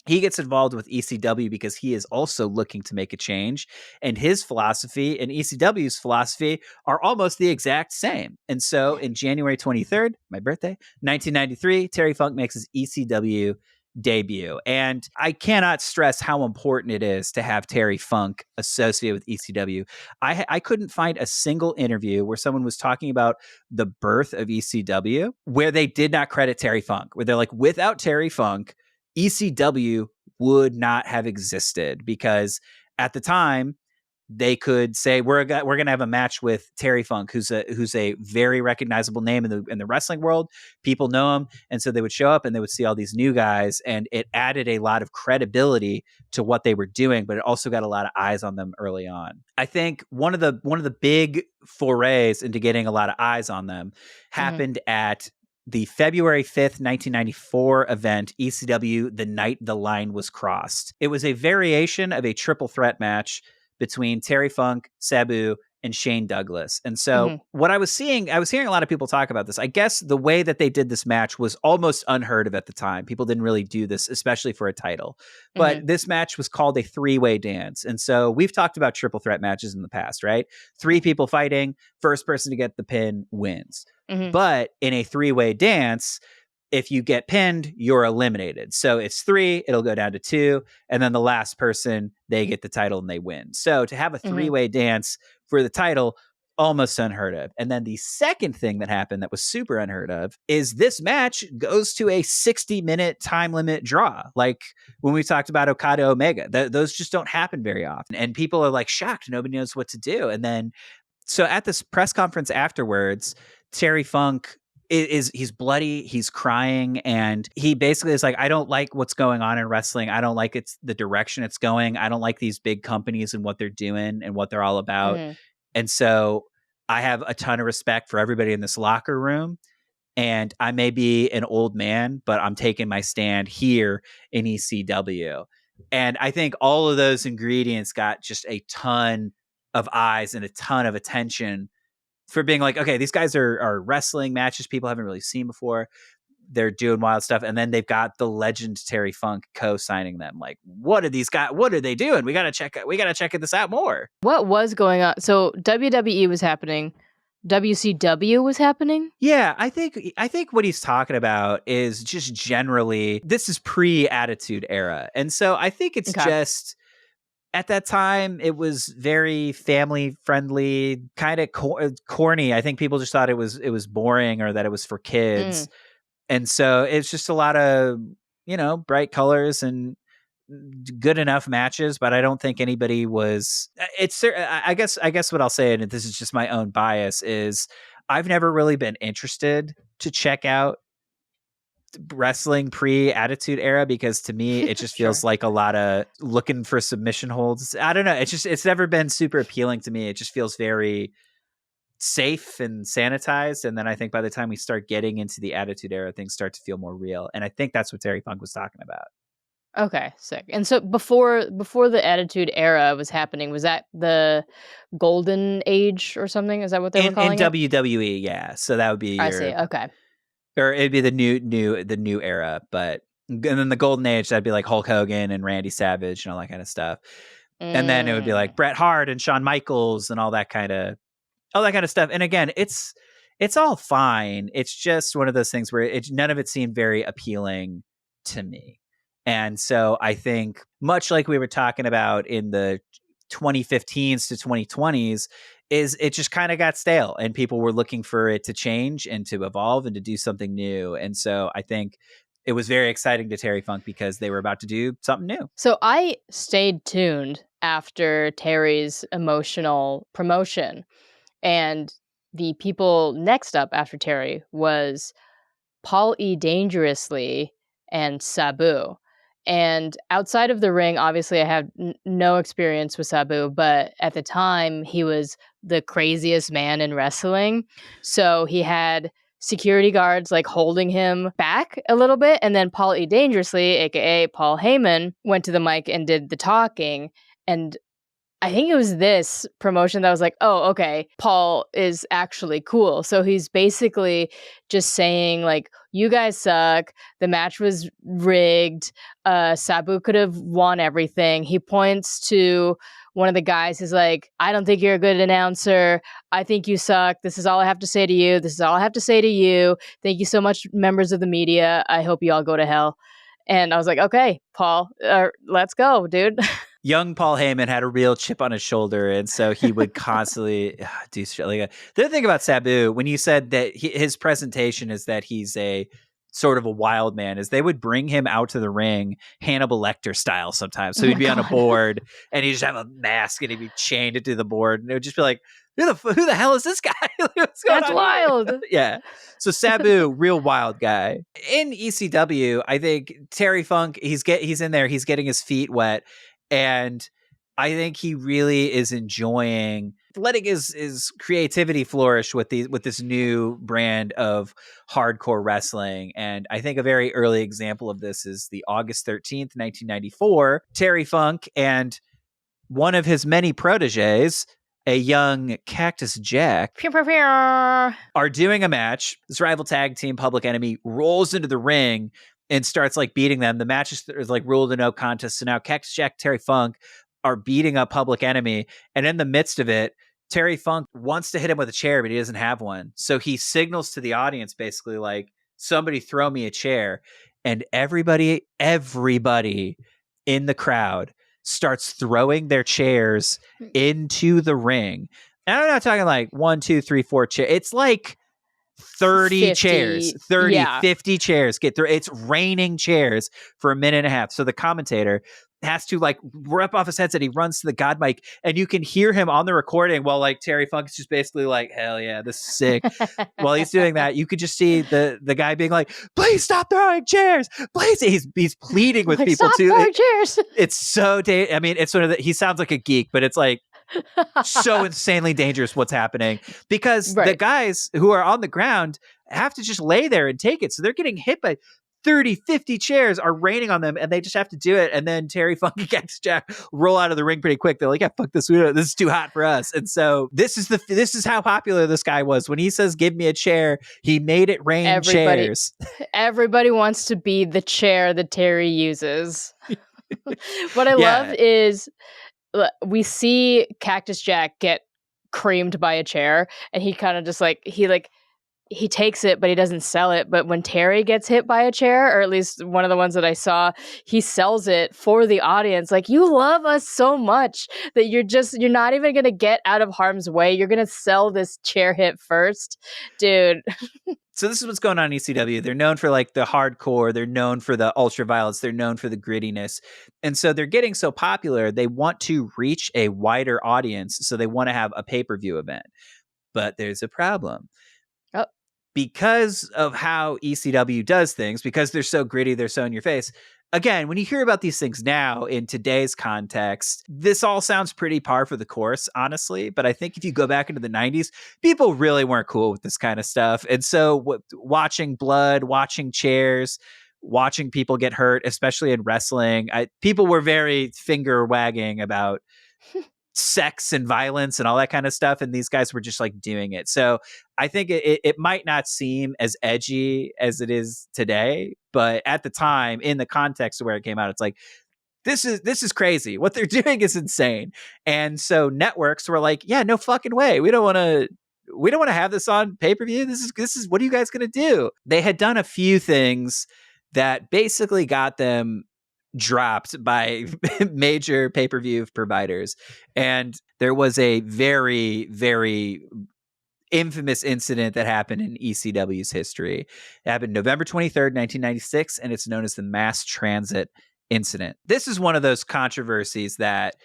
he gets involved with ECW because he is also looking to make a change. And his philosophy and ECW's philosophy are almost the exact same. And so in January 23rd, my birthday, 1993, Terry Funk makes his ECW debut. And I cannot stress how important it is to have Terry Funk associated with ECW. I couldn't find a single interview where someone was talking about the birth of ECW where they did not credit Terry Funk, where they're like, without Terry Funk, ECW would not have existed, because at the time they could say we're going to have a match with Terry Funk, who's a very recognizable name in the wrestling world. People know him, and so they would show up and they would see all these new guys, and it added a lot of credibility to what they were doing, but it also got a lot of eyes on them early on. I think one of the big forays into getting a lot of eyes on them happened at the February 5th, 1994 event, ECW, The Night the Line Was Crossed. It was a variation of a triple threat match between Terry Funk, Sabu, and Shane Douglas. And so what I was hearing a lot of people talk about this. I guess the way that they did this match was almost unheard of at the time. People didn't really do this, especially for a title. But this match was called a three-way dance. And so we've talked about triple threat matches in the past, right? 3 people fighting, first person to get the pin wins. But in a three-way dance, if you get pinned, you're eliminated. So it's 3, it'll go down to 2, and then the last person, they get the title and they win. So to have a three-way dance for the title, almost unheard of. And then the second thing that happened that was super unheard of is this match goes to a 60-minute time limit draw. Like when we talked about Okada Omega, those just don't happen very often. And people are like shocked. Nobody knows what to do. And then, so at this press conference afterwards, Terry Funk he's bloody, he's crying, and he basically is like, I don't like what's going on in wrestling. I don't like the direction it's going. I don't like these big companies and what they're doing and what they're all about. And so I have a ton of respect for everybody in this locker room. And I may be an old man, but I'm taking my stand here in ECW. And I think all of those ingredients got just a ton of eyes and a ton of attention for being like, okay, these guys are wrestling matches people haven't really seen before. They're doing wild stuff. And then they've got the legend Terry Funk co-signing them. Like, what are they doing? We gotta check this out more. What was going on? So WWE was happening. WCW was happening? Yeah, I think what he's talking about is just generally, this is pre-Attitude Era. And so I think it's just, at that time, it was very family friendly, kind of corny. I think people just thought it was boring or that it was for kids. And so it's just a lot of, bright colors and good enough matches, but I don't think anybody was. I guess what I'll say, and this is just my own bias, is I've never really been interested to check out wrestling pre-Attitude Era, because to me it just feels like a lot of looking for submission holds. I don't know. It's never been super appealing to me. It just feels very safe and sanitized. And then I think by the time we start getting into the Attitude Era, things start to feel more real. And I think that's what Terry Funk was talking about. Okay, sick. And so before the Attitude Era was happening, was that the Golden Age or something? Is that what they were calling it? In WWE, yeah. So that would be I see. Okay. Or it'd be the new era, but and then the Golden Age, that'd be like Hulk Hogan and Randy Savage and all that kind of stuff. And then it would be like Bret Hart and Shawn Michaels and all that kind of stuff. And again, it's all fine. It's just one of those things where none of it seemed very appealing to me. And so I think, much like we were talking about in the 2015s to 2020s, is it just kind of got stale and people were looking for it to change and to evolve and to do something new. And so I think it was very exciting to Terry Funk because they were about to do something new. So I stayed tuned after Terry's emotional promotion, and the people next up after Terry was Paul E. Dangerously and Sabu. And outside of the ring, obviously I have no experience with Sabu, but at the time he was the craziest man in wrestling. So he had security guards like holding him back a little bit. And then Paul E. Dangerously, aka Paul Heyman, went to the mic and did the talking. And I think it was this promotion that was like, oh, okay, Paul is actually cool. So he's basically just saying, like, you guys suck. The match was rigged. Sabu could have won everything. He points to one of the guys. He's like, I don't think you're a good announcer. I think you suck. This is all I have to say to you. This is all I have to say to you. Thank you so much, members of the media. I hope you all go to hell. And I was like, okay, Paul, let's go, dude. Young Paul Heyman had a real chip on his shoulder, and so he would constantly do shit like that. The other thing about Sabu, when you said that his presentation is that he's a sort of a wild man, is they would bring him out to the ring Hannibal Lecter style sometimes. So he'd be on a board, and he'd just have a mask, and he'd be chained to the board, and it would just be like, who the hell is this guy? That's wild. Yeah. So Sabu, real wild guy. In ECW, I think Terry Funk, he's in there, he's getting his feet wet. And I think he really is enjoying letting his creativity flourish with this new brand of hardcore wrestling. And I think a very early example of this is the August 13th, 1994, Terry Funk and one of his many proteges, a young Cactus Jack, are doing a match. This rival tag team, Public Enemy, rolls into the ring and starts like beating them. The match is like ruled a no contest. So now Cactus Jack, Terry Funk are beating up Public Enemy. And in the midst of it, Terry Funk wants to hit him with a chair, but he doesn't have one. So he signals to the audience basically like, somebody throw me a chair. And everybody in the crowd starts throwing their chairs into the ring. And I'm not talking like 1, 2, 3, 4 chairs. It's like 30 chairs, 50 chairs get through. It's raining chairs for a minute and a half. So the commentator has to like rip off his headset. He runs to the God mic and you can hear him on the recording while like Terry Funk is just basically like, hell yeah, this is sick. While he's doing that, you could just see the guy being like, please stop throwing chairs. Please. He's pleading with people stop too. Throwing chairs. It's so, I mean, it's sort of, he sounds like a geek, but it's like, So insanely dangerous what's happening, because the Right. guys who are on the ground have to just lay there and take it. So they're getting hit by 30, 50 chairs are raining on them, and they just have to do it. And then Terry Funk and Cactus Jack roll out of the ring pretty quick. They're like, yeah, fuck this. This is too hot for us. And so this is how popular this guy was. When he says, give me a chair, he made it rain chairs. Everybody wants to be the chair that Terry uses. What I love is we see Cactus Jack get creamed by a chair, and he kind of just he takes it, but he doesn't sell it. But when Terry gets hit by a chair, or at least one of the ones that I saw, he sells it for the audience. Like, you love us so much that you're not even going to get out of harm's way. You're going to sell this chair hit first. Dude. So this is what's going on in ECW. They're known for like the hardcore. They're known for the ultra violence. They're known for the grittiness. And so they're getting so popular, they want to reach a wider audience. So they want to have a pay-per-view event. But there's a problem. Because of how ECW does things, because they're so gritty, they're so in your face. Again, when you hear about these things now in today's context, this all sounds pretty par for the course, honestly. But I think if you go back into the 90s, people really weren't cool with this kind of stuff. And so watching blood, watching chairs, watching people get hurt, especially in wrestling, people were very finger wagging about sex and violence and all that kind of stuff, and these guys were just like doing it. So I think it might not seem as edgy as it is today, but at the time, in the context of where it came out, it's like, this is crazy. What they're doing is insane. And so networks were like, yeah, no fucking way. We don't want to have this on pay-per-view. This is what are you guys going to do? They had done a few things that basically got them dropped by major pay-per-view providers. And there was a very, very infamous incident that happened in ECW's history. It happened November 23rd, 1996, and it's known as the Mass Transit Incident. This is one of those controversies that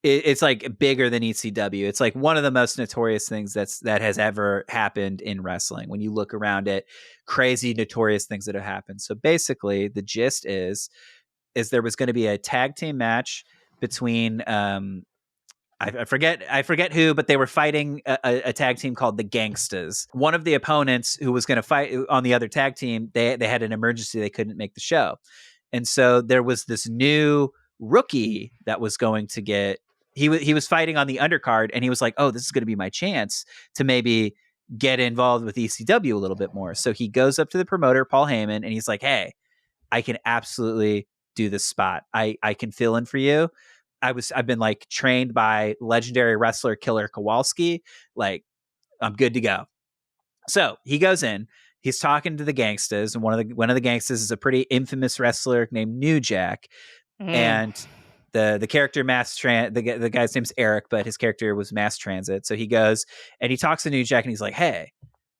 it's like bigger than ECW. It's like one of the most notorious things that has ever happened in wrestling. When you look around at crazy, notorious things that have happened. So basically, the gist is there was going to be a tag team match between I forget who, but they were fighting a tag team called the Gangstas. One of the opponents who was going to fight on the other tag team, they had an emergency. They couldn't make the show. And so there was this new rookie that was going to get, he was fighting on the undercard, and he was like, oh, this is going to be my chance to maybe get involved with ECW a little bit more. So he goes up to the promoter, Paul Heyman, and he's like, hey, I can absolutely do this spot. I can fill in for you. I've been like trained by legendary wrestler Killer Kowalski. Like, I'm good to go. So he goes in, he's talking to the Gangstas, and one of the Gangstas is a pretty infamous wrestler named New Jack. And the character the guy's name's Eric, but his character was Mass Transit. So he goes and he talks to New Jack, and he's like, hey,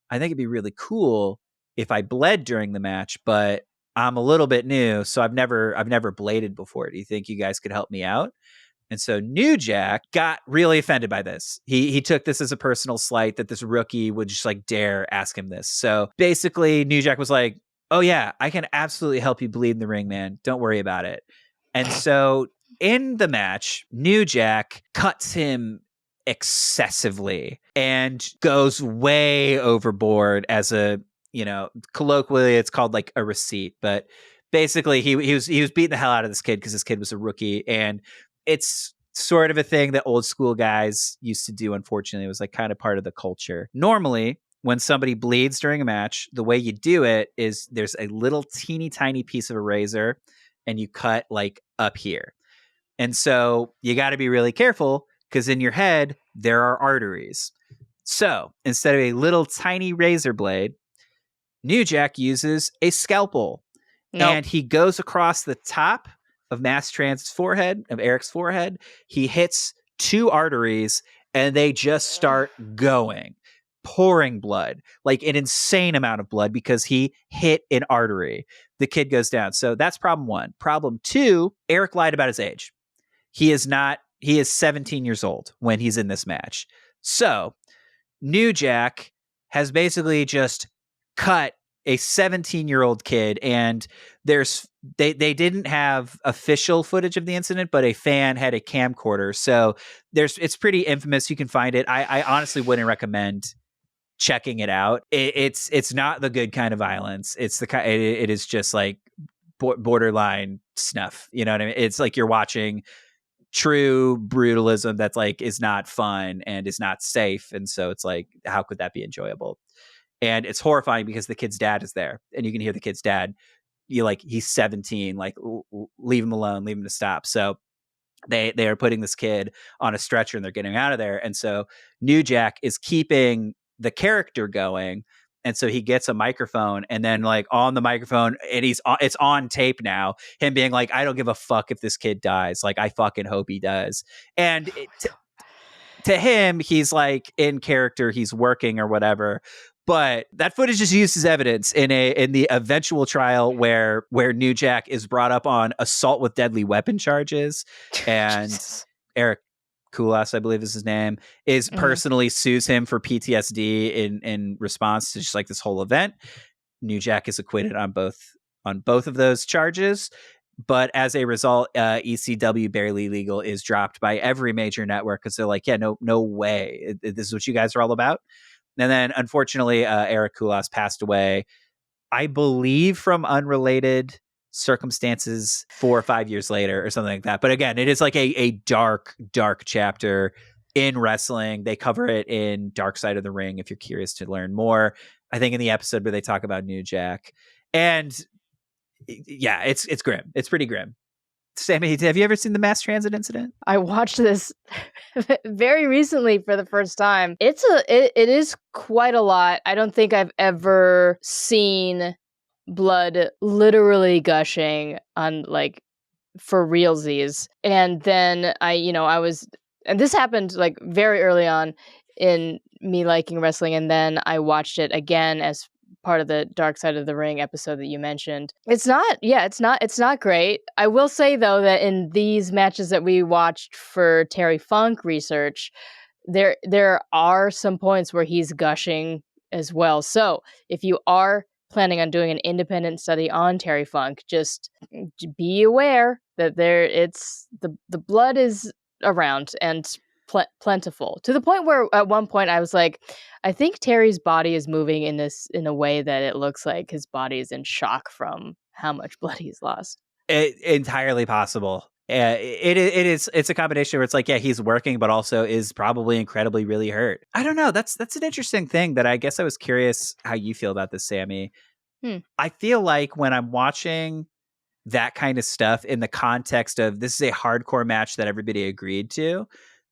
I think it'd be really cool if I bled during the match, but I'm a little bit new, so I've never bladed before. Do you think you guys could help me out? And so New Jack got really offended by this. He took this as a personal slight that this rookie would just like dare ask him this. So basically, New Jack was like, oh yeah, I can absolutely help you bleed in the ring, man. Don't worry about it. And so in the match, New Jack cuts him excessively and goes way overboard as a, colloquially it's called like a receipt, but basically he was beating the hell out of this kid because this kid was a rookie. And it's sort of a thing that old school guys used to do. Unfortunately, it was like kind of part of the culture. Normally, when somebody bleeds during a match, the way you do it is there's a little teeny tiny piece of a razor and you cut like up here. And so you got to be really careful because in your head, there are arteries. So instead of a little tiny razor blade, New Jack uses a scalpel. And he goes across the top of Mass Transit's forehead, of Eric's forehead. He hits two arteries and they just start going, pouring blood, like an insane amount of blood because he hit an artery. The kid goes down. So that's problem one. Problem two, Eric lied about his age. He is 17 years old when he's in this match. So New Jack has basically just cut a 17-year-old kid, and they didn't have official footage of the incident, but a fan had a camcorder. So it's pretty infamous. You can find it. I honestly wouldn't recommend checking it out. It's not the good kind of violence. It's the kind. It is just like borderline snuff. You know what I mean? It's like you're watching true brutalism that's like is not fun and is not safe. And so it's like, how could that be enjoyable? And it's horrifying because the kid's dad is there, and you can hear the kid's dad. You like, he's 17, like leave him alone, leave him to stop. So they are putting this kid on a stretcher and they're getting out of there. And so New Jack is keeping the character going. And so he gets a microphone, and then like on the microphone, and it's on tape now, him being like, I don't give a fuck if this kid dies. Like, I fucking hope he does. And to him, he's like in character, he's working or whatever. But that footage is used as evidence in the eventual trial where New Jack is brought up on assault with deadly weapon charges, and Eric Koulas, I believe is his name, is personally sues him for PTSD in response to just like this whole event. New Jack is acquitted on both of those charges. But as a result, ECW Barely Legal is dropped by every major network because they're like, yeah, no way. This is what you guys are all about. And then, unfortunately, Eric Koulas passed away, I believe, from unrelated circumstances 4 or 5 years later or something like that. But again, it is like a dark, dark chapter in wrestling. They cover it in Dark Side of the Ring if you're curious to learn more. I think in the episode where they talk about New Jack. And yeah, it's grim. It's pretty grim. Samee, have you ever seen the mass transit incident? I watched this very recently for the first time. It is quite a lot. I don't think I've ever seen blood literally gushing on like for realsies. And then and this happened like very early on in me liking wrestling, and then I watched it again as part of the Dark Side of the Ring episode that you mentioned. It's not great. I will say though that in these matches that we watched for Terry Funk research, there are some points where he's gushing as well. So if you are planning on doing an independent study on Terry Funk, just be aware that the blood is around and plentiful, to the point where at one point I was like, I think Terry's body is moving in a way that it looks like his body is in shock from how much blood he's lost. Entirely possible. It's a combination where it's like, yeah, he's working, but also is probably incredibly really hurt. I don't know. That's an interesting thing that I guess I was curious how you feel about this, Samee. I feel like when I'm watching that kind of stuff in the context of this is a hardcore match that everybody agreed to,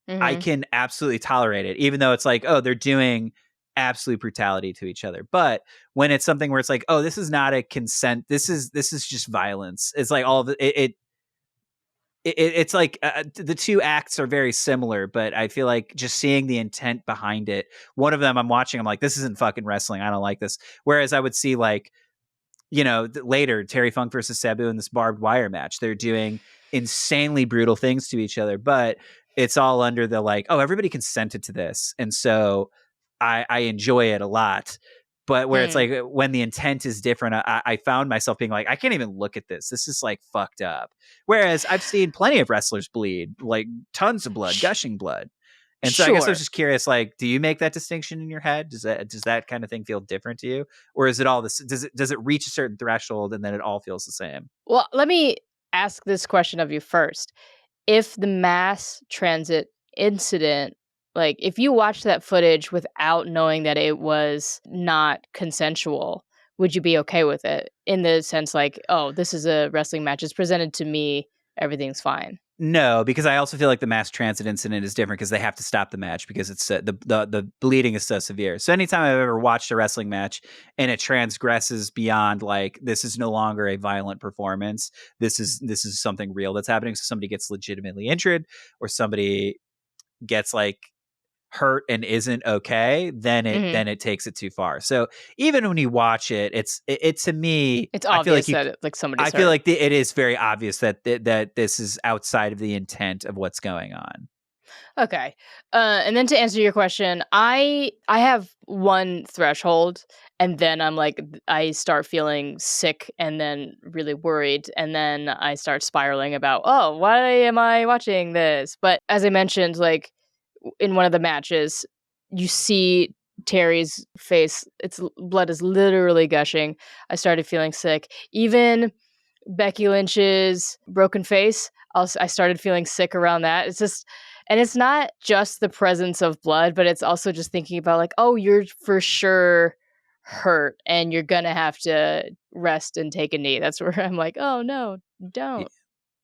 I can absolutely tolerate it, even though it's like, oh, they're doing absolute brutality to each other. But when it's something where it's like, oh, this is not a consent, this is just violence. It's like all of it's like the two acts are very similar, but I feel like just seeing the intent behind it. One of them I'm watching, I'm like, this isn't fucking wrestling. I don't like this. Whereas I would see like, later Terry Funk versus Sabu in this barbed wire match, they're doing insanely brutal things to each other, but it's all under the like, oh, everybody consented to this. And so I enjoy it a lot. But where it's like when the intent is different, I found myself being like, I can't even look at this. This is like fucked up. Whereas I've seen plenty of wrestlers bleed, like tons of blood, gushing blood. And so I guess I was just curious, like, do you make that distinction in your head? Does that kind of thing feel different to you? Or is it all this? Does it reach a certain threshold and then it all feels the same? Well, let me ask this question of you first. If the mass transit incident, like if you watch that footage without knowing that it was not consensual, would you be okay with it? In the sense like, oh, this is a wrestling match, it's presented to me, everything's fine. No, because I also feel like the mass transit incident is different because they have to stop the match because it's the bleeding is so severe. So anytime I've ever watched a wrestling match and it transgresses beyond like, this is no longer a violent performance, this is something real that's happening. So somebody gets legitimately injured or somebody gets like hurt and isn't okay, then it takes it too far. So even when you watch it, it to me, it's obvious that somebody's hurt. I feel like it is very obvious that this is outside of the intent of what's going on. Okay. And then to answer your question, I have one threshold, and then I'm like, I start feeling sick and then really worried. And then I start spiraling about, oh, why am I watching this? But as I mentioned, like in one of the matches, you see Terry's face, its blood is literally gushing. I started feeling sick. Even Becky Lynch's broken face, I started feeling sick around that. It's just, and it's not just the presence of blood, but it's also just thinking about like, oh, you're for sure hurt and you're gonna have to rest and take a knee. That's where I'm like, oh no, don't.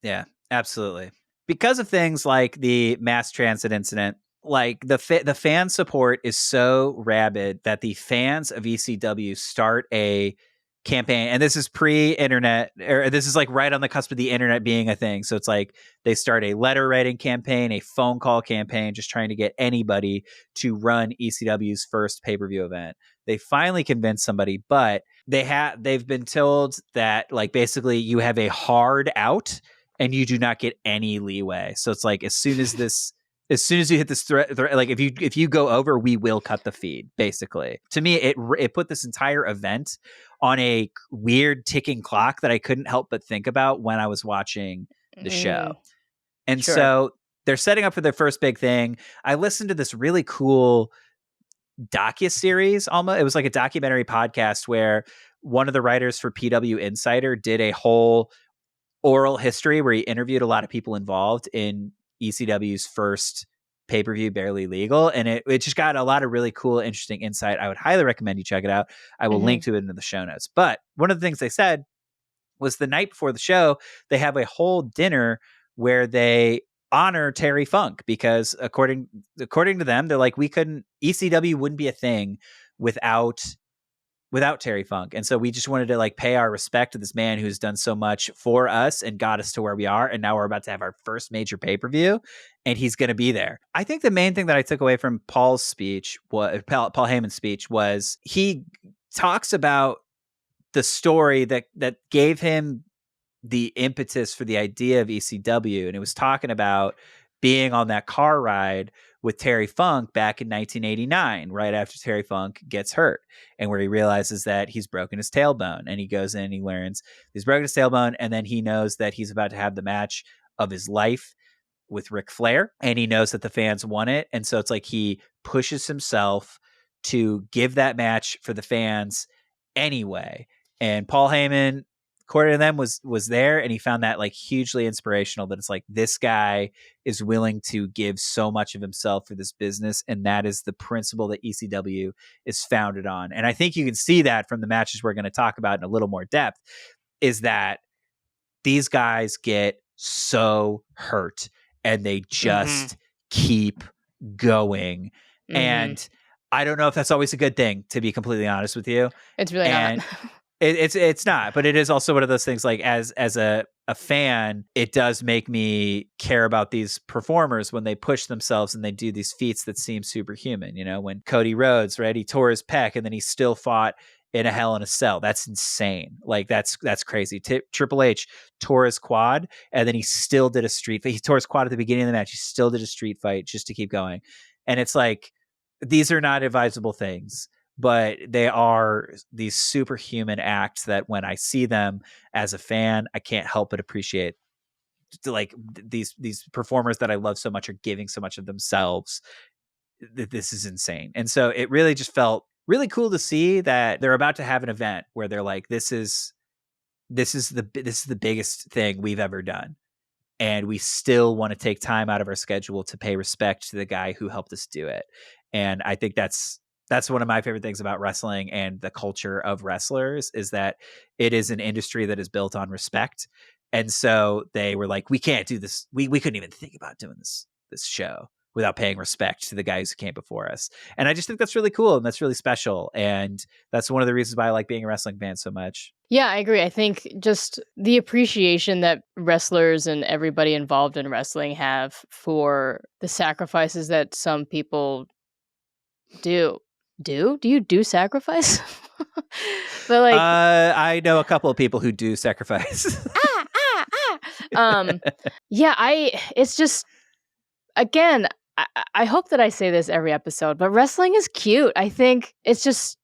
Yeah, absolutely. Because of things like the mass transit incident, like the fan support is so rabid that the fans of ECW start a campaign, and this is pre-internet, or this is like right on the cusp of the internet being a thing. So it's like they start a letter writing campaign, a phone call campaign, just trying to get anybody to run ECW's first pay-per-view event. They finally convince somebody, but they've been told that like basically you have a hard out and you do not get any leeway. So it's like as soon as you hit this like if you go over, we will cut the feed. Basically, to me, it put this entire event on a weird ticking clock that I couldn't help but think about when I was watching the show. And Sure. so they're setting up for their first big thing. I listened to this really cool docuseries. Almost, it was like a documentary podcast where one of the writers for PW Insider did a whole oral history where he interviewed a lot of people involved in ECW's first pay-per-view, Barely Legal, and it just got a lot of really cool, interesting insight. I would highly recommend you check it out. I will link to it in the show notes. But one of the things they said was the night before the show, they have a whole dinner where they honor Terry Funk because according to them, they're like, ECW wouldn't be a thing without Terry Funk. And so we just wanted to like pay our respect to this man who's done so much for us and got us to where we are. And now we're about to have our first major pay-per-view and he's going to be there. I think the main thing that I took away from Paul Heyman's speech was he talks about the story that gave him the impetus for the idea of ECW. And it was talking about being on that car ride with Terry Funk back in 1989, right after Terry Funk gets hurt, and where he realizes that he's broken his tailbone, and he goes in and he learns he's broken his tailbone, and then he knows that he's about to have the match of his life with Ric Flair, and he knows that the fans want it, and so it's like he pushes himself to give that match for the fans anyway. And Paul Heyman, according to them, was there, and he found that like hugely inspirational, that it's like this guy is willing to give so much of himself for this business, and that is the principle that ECW is founded on. And I think you can see that from the matches we're going to talk about in a little more depth, is that these guys get so hurt and they just keep going. And I don't know if that's always a good thing, to be completely honest with you. It's really not. It's not, but it is also one of those things like as a fan, it does make me care about these performers when they push themselves and they do these feats that seem superhuman. You know, when Cody Rhodes, right, he tore his pec and then he still fought in a Hell in a Cell. That's insane. Like that's crazy. Triple H tore his quad and then he still did a street fight. He tore his quad at the beginning of the match. He still did a street fight just to keep going. And it's like, these are not advisable things, but they are these superhuman acts that when I see them as a fan, I can't help but appreciate. Like these performers that I love so much are giving so much of themselves. This is insane. And so it really just felt really cool to see that they're about to have an event where they're like, this is the biggest thing we've ever done. And we still want to take time out of our schedule to pay respect to the guy who helped us do it. And I think that's one of my favorite things about wrestling and the culture of wrestlers, is that it is an industry that is built on respect. And so they were like, we can't do this. We couldn't even think about doing this show without paying respect to the guys who came before us. And I just think that's really cool and that's really special. And that's one of the reasons why I like being a wrestling fan so much. Yeah, I agree. I think just the appreciation that wrestlers and everybody involved in wrestling have for the sacrifices that some people do. Do you do sacrifice? But like, I know a couple of people who do sacrifice. Yeah, it's just, again, I hope that I say this every episode, but wrestling is cute. I think it's just,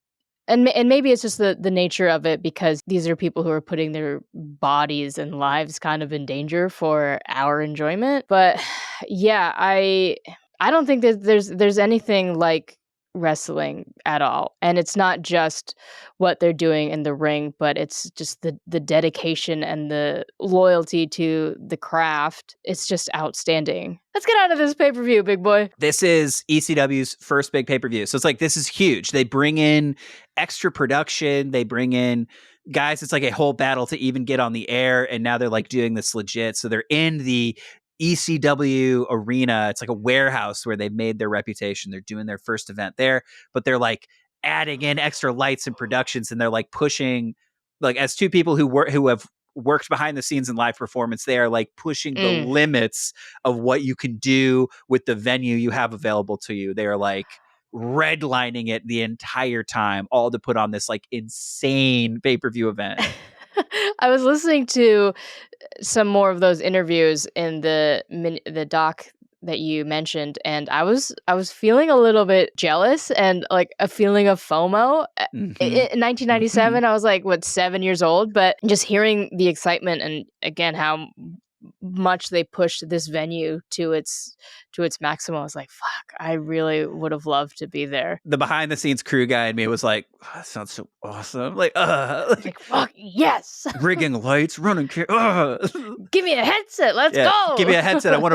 and maybe it's just the nature of it, because these are people who are putting their bodies and lives kind of in danger for our enjoyment. But yeah, I don't think that there's anything like wrestling at all. And it's not just what they're doing in the ring, but it's just the dedication and the loyalty to the craft. It's just outstanding. Let's get out of this pay-per-view, big boy. This is ECW's first big pay-per-view. So it's like, this is huge. They bring in extra production. They bring in guys. It's like a whole battle to even get on the air. And now they're like doing this legit. So they're in the ECW arena. It's like a warehouse where they've made their reputation. They're doing their first event there, but they're like adding in extra lights and productions, and they're like pushing, like, as two people who have worked behind the scenes in live performance, they are like pushing the limits of what you can do with the venue you have available to you. They are like redlining it the entire time, all to put on this like insane pay-per-view event. I was listening to some more of those interviews in the doc that you mentioned, and I was feeling a little bit jealous and like a feeling of FOMO. In 1997, I was like, 7 years old, but just hearing the excitement and again how much they pushed this venue to its maximum, I was like, fuck, I really would have loved to be there. The behind the scenes crew guy in me was like, oh, that sounds so awesome. Like fuck yes. Rigging lights, running give me a headset, let's go. Give me a headset. I want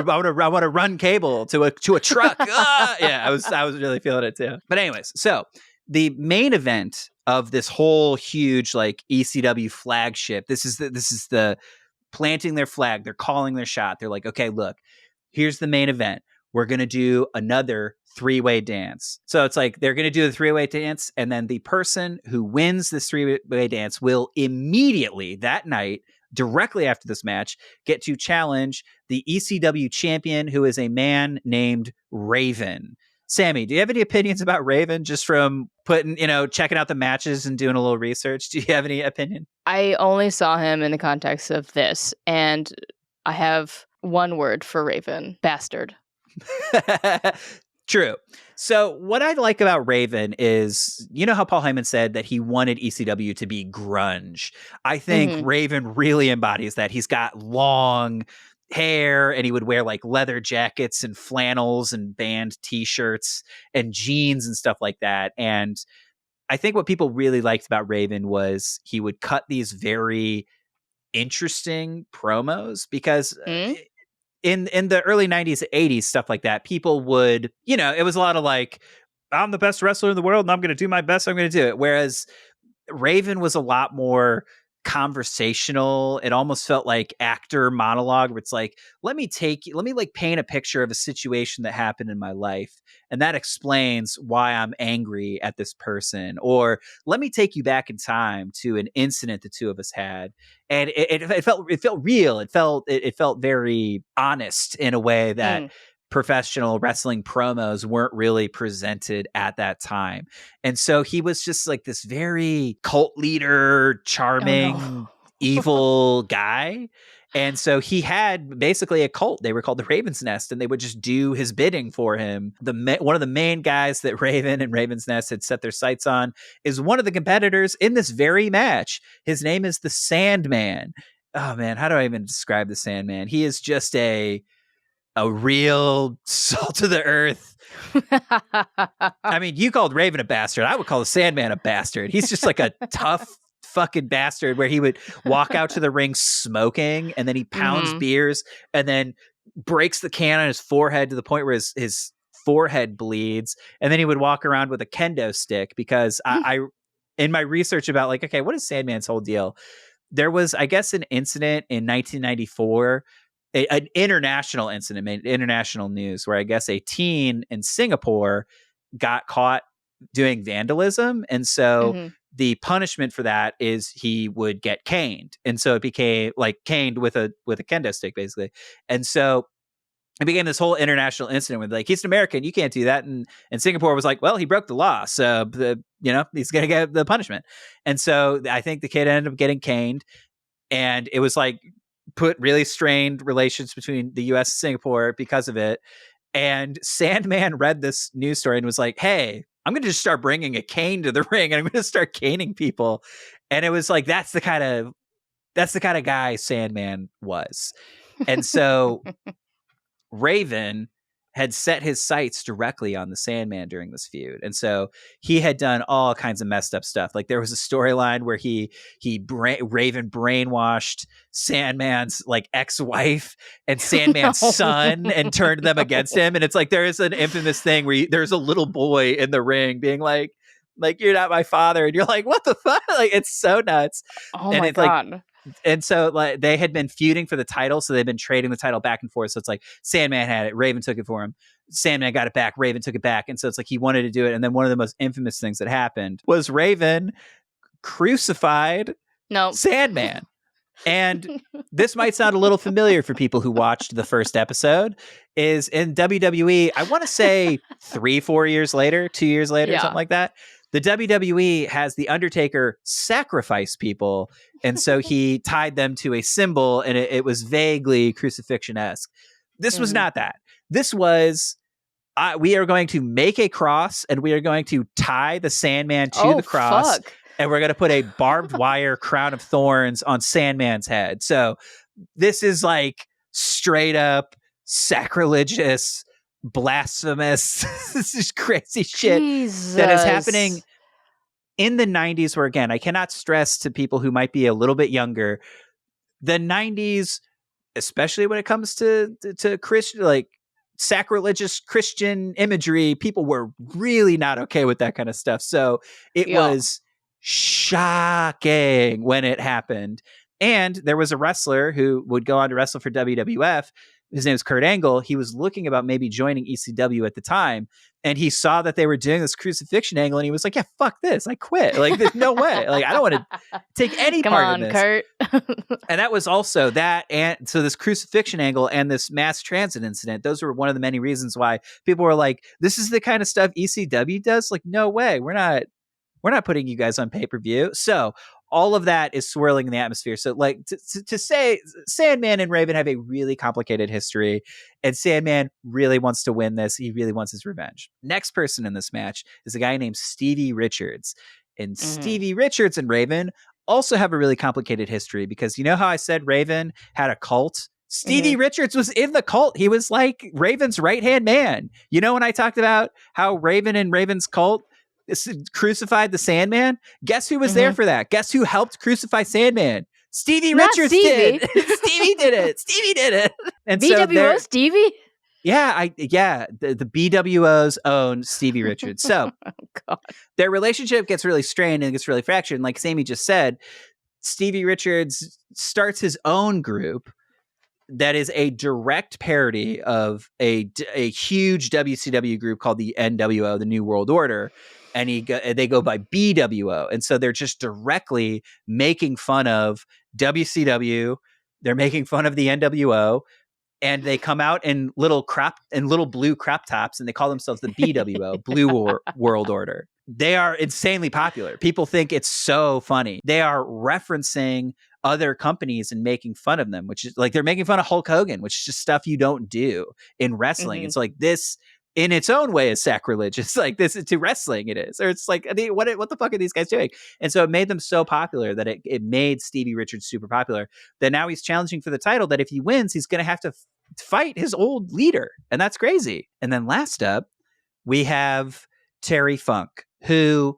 to run cable to a truck. Yeah, I was really feeling it too. But anyways, so the main event of this whole huge like ECW flagship, this is the planting their flag. They're calling their shot. They're like, okay, look, here's the main event. We're going to do another three-way dance. So it's like they're going to do the three-way dance, and then the person who wins this three-way dance will immediately that night, directly after this match, get to challenge the ECW champion, who is a man named Raven. Samee, do you have any opinions about Raven, just from checking out the matches and doing a little research? Do you have any opinion? I only saw him in the context of this, and I have one word for Raven: bastard. True. So what I like about Raven is, you know how Paul Heyman said that he wanted ECW to be grunge? I think Raven really embodies that. He's got long hair, and he would wear like leather jackets and flannels and band t-shirts and jeans and stuff like that. And I think what people really liked about Raven was he would cut these very interesting promos, because in the early 90s, 80s, stuff like that, people would, it was a lot of like, I'm the best wrestler in the world and I'm going to do my best. I'm going to do it. Whereas Raven was a lot more conversational. It almost felt like actor monologue, where it's like, let me like paint a picture of a situation that happened in my life, and that explains why I'm angry at this person, or let me take you back in time to an incident the two of us had. And it felt real. It felt very honest in a way that professional wrestling promos weren't really presented at that time. And so he was just like this very cult leader, charming, evil guy. And so he had basically a cult. They were called the Raven's Nest, and they would just do his bidding for him. One of the main guys that Raven and Raven's Nest had set their sights on is one of the competitors in this very match. His name is the Sandman. Oh man, how do I even describe the Sandman? He is just a real salt of the earth. I mean, you called Raven a bastard. I would call the Sandman a bastard. He's just like a tough fucking bastard, where he would walk out to the ring smoking, and then he pounds beers and then breaks the can on his forehead to the point where his forehead bleeds. And then he would walk around with a kendo stick, because I in my research about like, okay, what is Sandman's whole deal? There was, I guess, an incident in 1994, an international incident made international news, where I guess a teen in Singapore got caught doing vandalism. And so the punishment for that is he would get caned. And so it became like caned with a kendo stick, basically. And so it became this whole international incident with like, he's an American, you can't do that. And Singapore was like, well, he broke the law, so he's going to get the punishment. And so I think the kid ended up getting caned, and it was like put really strained relations between the U.S. and Singapore because of it. And Sandman read this news story and was like, hey, I'm going to just start bringing a cane to the ring and I'm going to start caning people. And it was like, that's the kind of guy Sandman was. And so Raven had set his sights directly on the Sandman during this feud. And so he had done all kinds of messed up stuff. Like there was a storyline where Raven brainwashed Sandman's like ex-wife and Sandman's son and turned them against him. And it's like, there is an infamous thing where there's a little boy in the ring being like, you're not my father. And you're like, what the fuck? Like, it's so nuts. Oh and my it's God. like, and so like they had been feuding for the title, so they've been trading the title back and forth. So it's like Sandman had it, Raven took it for him. Sandman got it back, Raven took it back. And so it's like he wanted to do it. And then one of the most infamous things that happened was Raven crucified Sandman. And this might sound a little familiar for people who watched the first episode. Is in WWE, I want to say 3-4 years later, 2 years later, something like that. The WWE has The Undertaker sacrifice people. And so he tied them to a symbol and it was vaguely crucifixion-esque. This was not that. This was, we are going to make a cross and we are going to tie the Sandman to the cross. Fuck. And we're going to put a barbed wire crown of thorns on Sandman's head. So this is like straight up sacrilegious, blasphemous. This is crazy shit that is happening in the 90s, where again, I cannot stress to people who might be a little bit younger, the 90s, especially when it comes to Christian, like sacrilegious Christian imagery, people were really not okay with that kind of stuff. So it was shocking when it happened. And there was a wrestler who would go on to wrestle for WWF. His name is Kurt Angle. He was looking about maybe joining ECW at the time. And he saw that they were doing this crucifixion angle. And he was like, yeah, fuck this. I quit. Like, there's no way. Like, I don't want to take any part of this. Kurt. And that was also that. And so this crucifixion angle and this mass transit incident, those were one of the many reasons why people were like, this is the kind of stuff ECW does. Like, no way. We're not putting you guys on pay-per-view. So all of that is swirling in the atmosphere. So like to say Sandman and Raven have a really complicated history, and Sandman really wants to win this. He really wants his revenge. Next person in this match is a guy named Stevie Richards. And Stevie Richards and Raven also have a really complicated history, because you know how I said Raven had a cult? Stevie Richards was in the cult. He was like Raven's right-hand man. You know when I talked about how Raven and Raven's cult crucified the Sandman? Guess who was there for that? Guess who helped crucify Sandman? Stevie Richards did. Stevie did it. Stevie did it. And BWO Stevie? Yeah, the BWO's own Stevie Richards. So their relationship gets really strained and gets really fractured. And like Samee just said, Stevie Richards starts his own group that is a direct parody of a huge WCW group called the NWO, the New World Order. And they go by BWO. And so they're just directly making fun of WCW. They're making fun of the NWO. And they come out in little blue crop tops, and they call themselves the BWO, Blue World Order. They are insanely popular. People think it's so funny. They are referencing other companies and making fun of them, which is like they're making fun of Hulk Hogan, which is just stuff you don't do in wrestling. It's like this in its own way is sacrilegious. Like this to wrestling it is. Or it's like, what the fuck are these guys doing? And so it made them so popular that it made Stevie Richards super popular, that now he's challenging for the title, that if he wins, he's going to have to fight his old leader. And that's crazy. And then last up, we have Terry Funk, who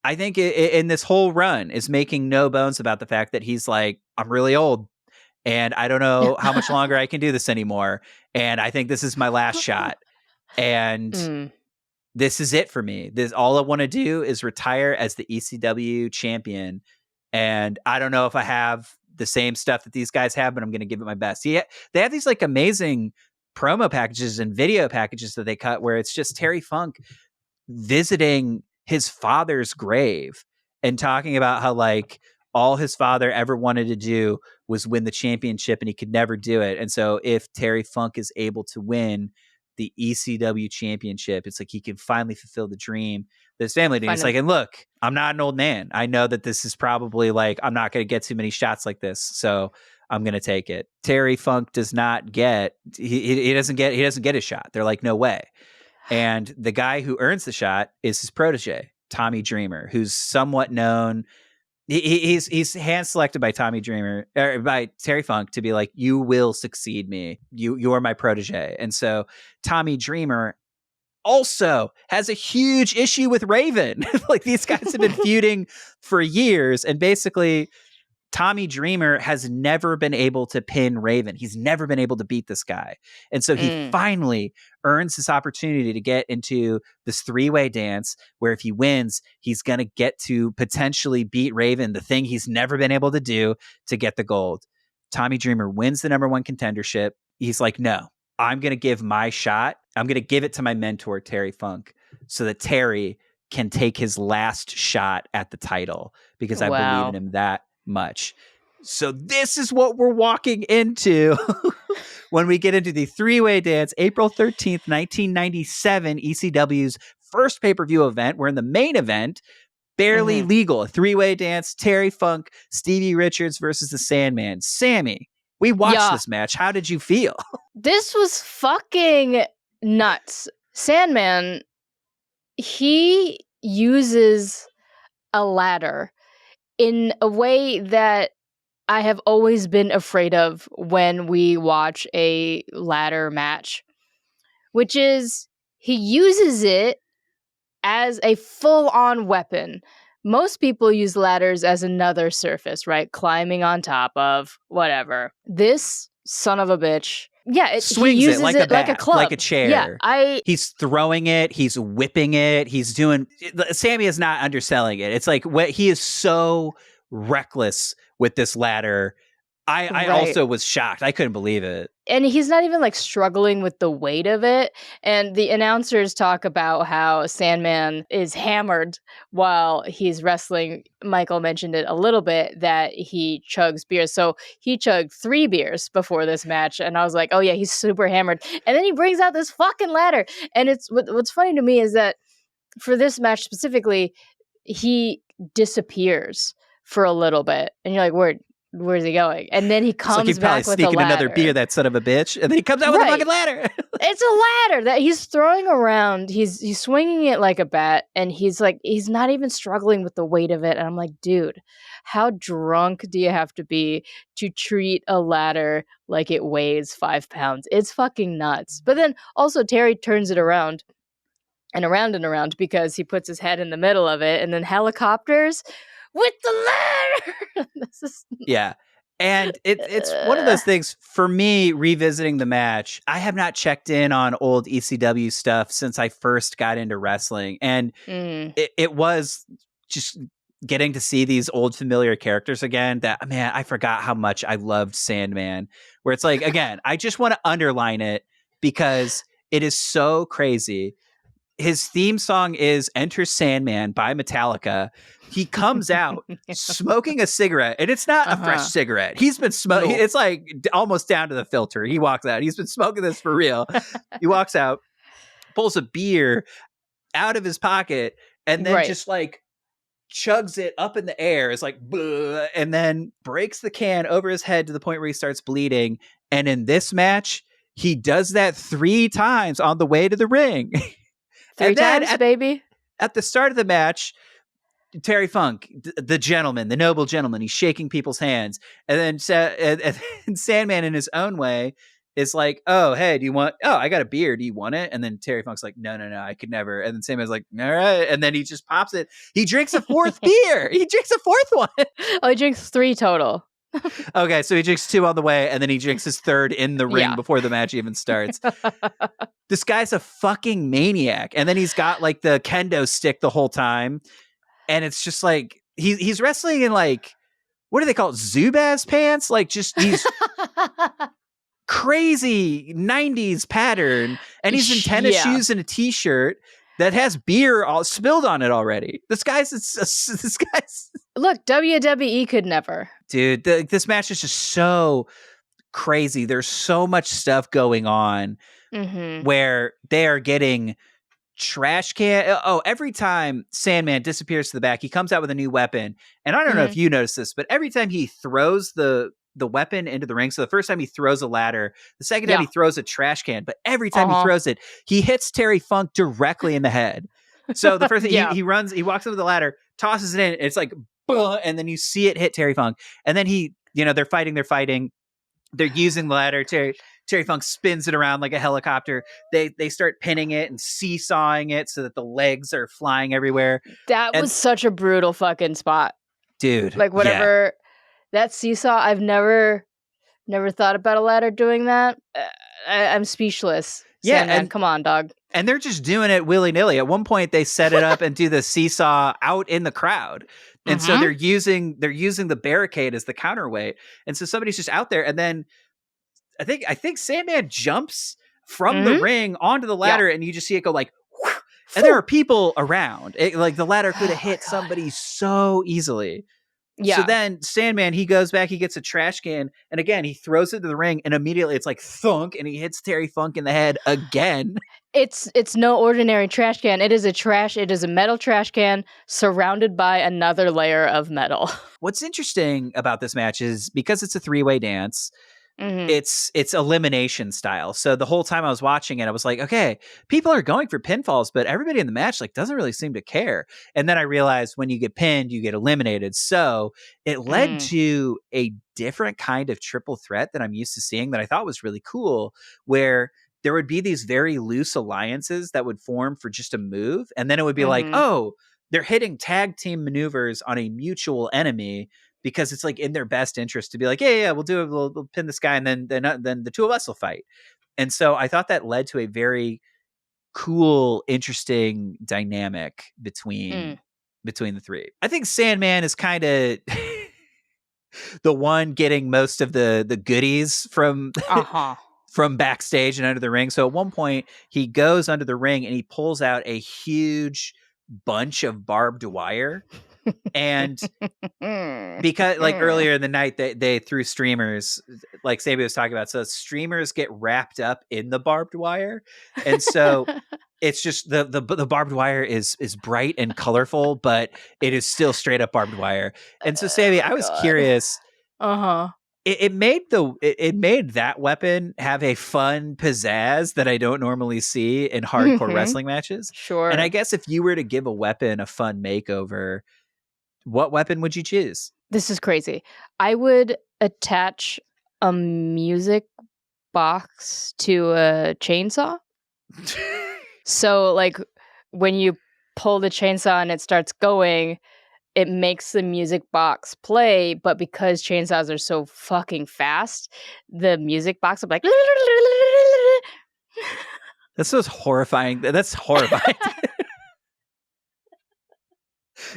I think in this whole run is making no bones about the fact that he's like, I'm really old and I don't know how much longer I can do this anymore. And I think this is my last shot. And this is it for me. All I want to do is retire as the ECW champion. And I don't know if I have the same stuff that these guys have, but I'm going to give it my best. They have these like amazing promo packages and video packages that they cut where it's just Terry Funk visiting his father's grave and talking about how like all his father ever wanted to do was win the championship and he could never do it. And so if Terry Funk is able to win the ECW championship, it's like he can finally fulfill the dream that his family did. It's like, and look, I'm not an old man. I know that this is probably like, I'm not going to get too many shots like this. So I'm going to take it. Terry Funk does not get, he doesn't get his shot. They're like, no way. And the guy who earns the shot is his protege, Tommy Dreamer, who's somewhat known. He's hand selected by Tommy Dreamer, or by Terry Funk, to be like, you will succeed me. You're my protege. And so Tommy Dreamer also has a huge issue with Raven. Like, these guys have been feuding for years, and basically Tommy Dreamer has never been able to pin Raven. He's never been able to beat this guy. And so he finally earns this opportunity to get into this 3-way dance where if he wins, he's going to get to potentially beat Raven, the thing he's never been able to do, to get the gold. Tommy Dreamer wins the #1 contendership. He's like, no, I'm going to give my shot. I'm going to give it to my mentor, Terry Funk, so that Terry can take his last shot at the title, because I believe in him that much. So this is what we're walking into when we get into the 3-way dance, April 13th, 1997, ECW's first pay-per-view event. We're in the main event, Barely Legal, a 3-way dance, Terry Funk, Stevie Richards versus the Sandman. Samee, we watched this match. How did you feel? This was fucking nuts. Sandman, he uses a ladder in a way that I have always been afraid of when we watch a ladder match, which is he uses it as a full-on weapon. Most people use ladders as another surface, right? Climbing on top of whatever. This son of a bitch, swings he uses it like like a club, like a chair. Yeah, he's throwing it, he's whipping it, he's doing. Samee is not underselling it. It's like he is so reckless with this ladder. I also was shocked. I couldn't believe it. And he's not even like struggling with the weight of it. And the announcers talk about how Sandman is hammered while he's wrestling. Michael mentioned it a little bit that he chugs beers. So he chugged 3 beers before this match. And I was like, oh yeah, he's super hammered. And then he brings out this fucking ladder. And it's what's funny to me is that for this match specifically, he disappears for a little bit. And you're like, where's he going? And then he comes back with a ladder. Sneaking another beer, that son of a bitch. And then he comes out with a fucking ladder. It's a ladder that he's throwing around. He's swinging it like a bat. And he's not even struggling with the weight of it. And I'm like, dude, how drunk do you have to be to treat a ladder like it weighs 5 pounds? It's fucking nuts. But then also Terry turns it around and around because he puts his head in the middle of it and then helicopters with the ladder. Yeah. And it's one of those things for me, revisiting the match. I have not checked in on old ECW stuff since I first got into wrestling. And it was just getting to see these old familiar characters again that, man, I forgot how much I loved Sandman, where it's like, again, I just want to underline it because it is so crazy. His theme song is Enter Sandman by Metallica. He comes out smoking a cigarette, and it's not a fresh cigarette. He's been smoking. It's like almost down to the filter. He walks out. He's been smoking this for real. He walks out, pulls a beer out of his pocket, and then just like chugs it up in the air. It's like, and then breaks the can over his head to the point where he starts bleeding. And in this match, he does that 3 times on the way to the ring. 3 times, baby. At the start of the match, Terry Funk, the gentleman, the noble gentleman, he's shaking people's hands. And then Sandman, in his own way, is like, oh, hey, I got a beer. Do you want it? And then Terry Funk's like, no, I could never. And then Sandman's like, all right. And then he just pops it. He drinks a 4th beer. He drinks a 4th one. Oh, he drinks 3 total. Okay, so he drinks 2 on the way, and then he drinks his 3rd in the ring before the match even starts. This guy's a fucking maniac. And then he's got like the kendo stick the whole time. And it's just like, he's wrestling in like, what do they call it? Zubaz pants? Like just these crazy 90s pattern. And he's in tennis shoes and a t-shirt that has beer all spilled on it already. This guy's look, WWE could never. Dude, this match is just so crazy. There's so much stuff going on where they are getting trash can. Oh, every time Sandman disappears to the back, he comes out with a new weapon. And I don't know if you noticed this, but every time he throws the the weapon into the ring. So the first time he throws a ladder, the second time Yeah. he throws a trash can, but every time he Uh-huh. throws it, he hits Terry Funk directly in the head. So the first thing Yeah. he walks over the ladder, tosses it in, it's like, "Buh," and then you see it hit Terry Funk. And then they're fighting. They're using the ladder. Terry Funk spins it around like a helicopter. They start pinning it and seesawing it so that the legs are flying everywhere. That was such a brutal fucking spot. Dude. Like, whatever, that seesaw, I've never thought about a ladder doing that. I'm speechless. Yeah, Sandman, and come on, dog. And they're just doing it willy-nilly. At one point, they set it up and do the seesaw out in the crowd. And so they're using the barricade as the counterweight. And so somebody's just out there. And then I think Sandman jumps from the ring onto the ladder, and you just see it go like, whoosh, and there are people around. Like the ladder could have hit somebody so easily. Yeah. So then Sandman, he goes back, he gets a trash can, and again, he throws it to the ring, and immediately it's like thunk, and he hits Terry Funk in the head again. It's no ordinary trash can. It is a metal trash can surrounded by another layer of metal. What's interesting about this match is because it's a three-way dance, it's elimination style. So the whole time I was watching it, I was like, okay, people are going for pinfalls, but everybody in the match like doesn't really seem to care. And then I realized when you get pinned, you get eliminated. So it led to a different kind of triple threat that I'm used to seeing that I thought was really cool, where there would be these very loose alliances that would form for just a move. And then it would be like, oh, they're hitting tag team maneuvers on a mutual enemy, because it's like in their best interest to be like, yeah, we'll do it. We'll pin this guy, and then the two of us will fight. And so I thought that led to a very cool, interesting dynamic between the three. I think Sandman is kind of the one getting most of the goodies from from backstage and under the ring. So at one point he goes under the ring and he pulls out a huge bunch of barbed wire. And because like earlier in the night they threw streamers, like Samee was talking about, so streamers get wrapped up in the barbed wire, and so it's just the barbed wire is bright and colorful, but it is still straight up barbed wire. And so Samee, I was curious. It made that weapon have a fun pizzazz that I don't normally see in hardcore wrestling matches. Sure. And I guess if you were to give a weapon a fun makeover, what weapon would you choose? This is crazy. I would attach a music box to a chainsaw. So, like, when you pull the chainsaw and it starts going, it makes the music box play. But because chainsaws are so fucking fast, the music box will be like... That's so horrifying. That's horrifying.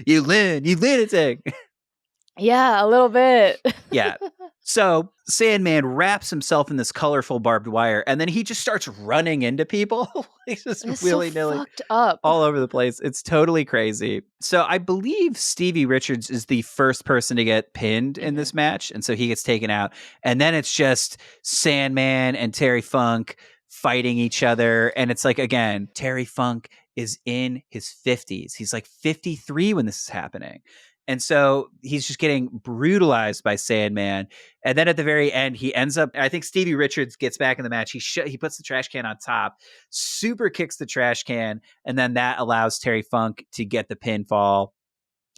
You lunatic. Yeah, a little bit. Yeah. So Sandman wraps himself in this colorful barbed wire, and then he just starts running into people. He's just willy-nilly, fucked up, all over the place. It's totally crazy. So I believe Stevie Richards is the first person to get pinned in this match, and so he gets taken out. And then it's just Sandman and Terry Funk fighting each other, and it's like, again, Terry Funk is in his 50s. He's like 53 when this is happening. And so he's just getting brutalized by Sandman. And then at the very end, he ends up, I think Stevie Richards gets back in the match. He puts the trash can on top, super kicks the trash can, and then that allows Terry Funk to get the pinfall.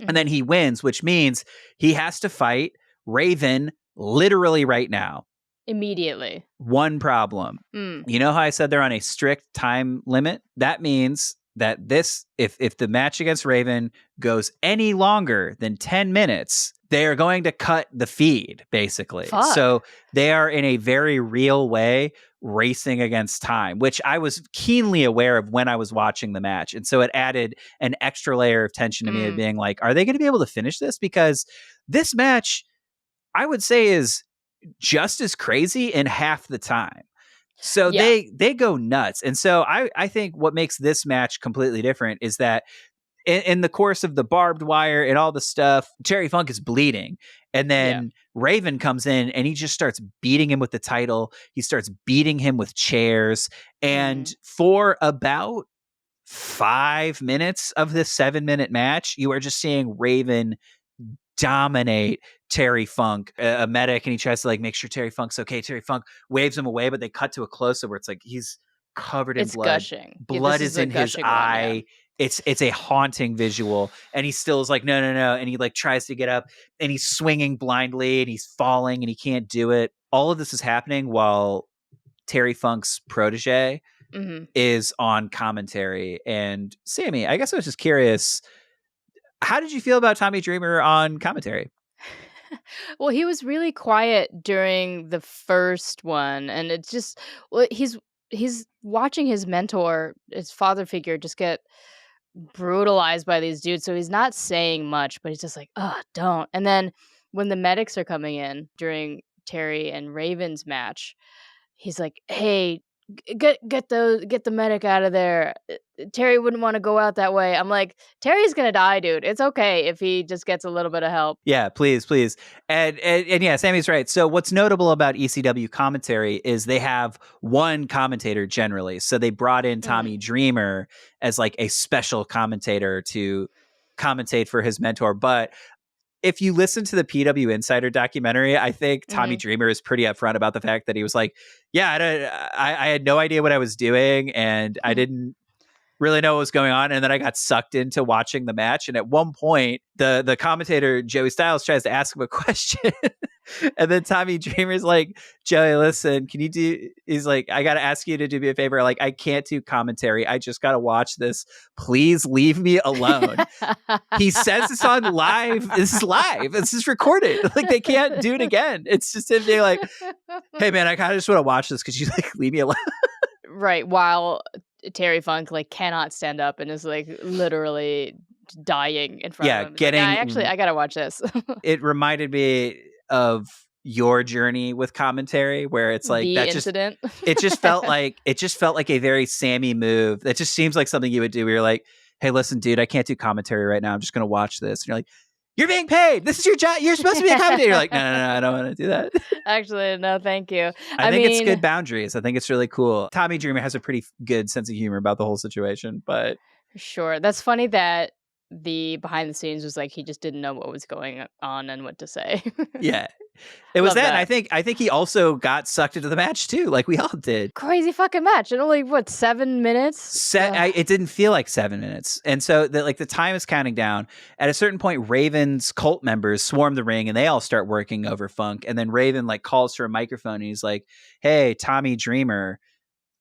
And then he wins, which means he has to fight Raven literally right now. Immediately. One problem. You know how I said they're on a strict time limit? That means that this, if the match against Raven goes any longer than 10 minutes, they are going to cut the feed, basically. Fuck. So they are in a very real way racing against time, which I was keenly aware of when I was watching the match. And so it added an extra layer of tension to me of being like, are they going to be able to finish this? Because this match, I would say, is just as crazy in half the time. So they go nuts. And so I think what makes this match completely different is that in the course of the barbed wire and all the stuff, Terry Funk is bleeding. And then Raven comes in and he just starts beating him with the title. He starts beating him with chairs. And for about 5 minutes of this 7-minute match, you are just seeing Raven dominate Terry Funk, a medic, and he tries to like make sure Terry Funk's okay. Terry Funk waves him away, but they cut to a close-up where it's like he's covered in It's blood. gushing. Blood This is in his gushing eye. One, yeah. It's a haunting visual, and he still is like, no, and he like tries to get up, and he's swinging blindly, and he's falling, and he can't do it. All of this is happening while Terry Funk's protege is on commentary. And Samee, I guess I was just curious, how did you feel about Tommy Dreamer on commentary? Well, he was really quiet during the first one, and it's just, well, he's watching his mentor, his father figure, just get brutalized by these dudes. So he's not saying much, but he's just like, "Oh, don't." And then when the medics are coming in during Terry and Raven's match, he's like, "Hey, get the medic out of there. Terry wouldn't want to go out that way." I'm like, Terry's gonna die, dude. It's okay if he just gets a little bit of help. Yeah, please. And yeah, Sammy's right. So what's notable about ECW commentary is they have one commentator generally. So they brought in Tommy Dreamer as like a special commentator to commentate for his mentor. But if you listen to the PW Insider documentary, I think Tommy Dreamer is pretty upfront about the fact that he was like, yeah, I had no idea what I was doing, and I didn't really know what was going on. And then I got sucked into watching the match. And at one point, the commentator, Joey Styles, tries to ask him a question. And then Tommy Dreamer's like, Joey, listen, can you do, he's like, I got to ask you to do me a favor. Like, I can't do commentary. I just got to watch this. Please leave me alone. He says this on live. This is live. This is recorded. Like, they can't do it again. It's just him being like, hey man, I kind of just want to watch this. Could you like leave me alone? Right. While Terry Funk like cannot stand up and is like literally dying in front of him. Getting. Like, I gotta watch this. It reminded me of your journey with commentary, where it's like the incident. It just felt like a very Samee move. That just seems like something you would do. Where you're like, hey, listen, dude, I can't do commentary right now. I'm just gonna watch this. And you're like, you're being paid. This is your job. You're supposed to be a commentator. You're like, no, I don't want to do that. Actually, no, thank you. I think it's good boundaries. I think it's really cool. Tommy Dreamer has a pretty good sense of humor about the whole situation, but sure. That's funny that the behind the scenes was like he just didn't know what was going on and what to say. Yeah. It was that. And I think he also got sucked into the match too, like we all did. Crazy fucking match. And only 7 minutes? It didn't feel like 7 minutes. And so the time is counting down. At a certain point, Raven's cult members swarm the ring and they all start working over Funk. And then Raven like calls for a microphone and he's like, hey, Tommy Dreamer,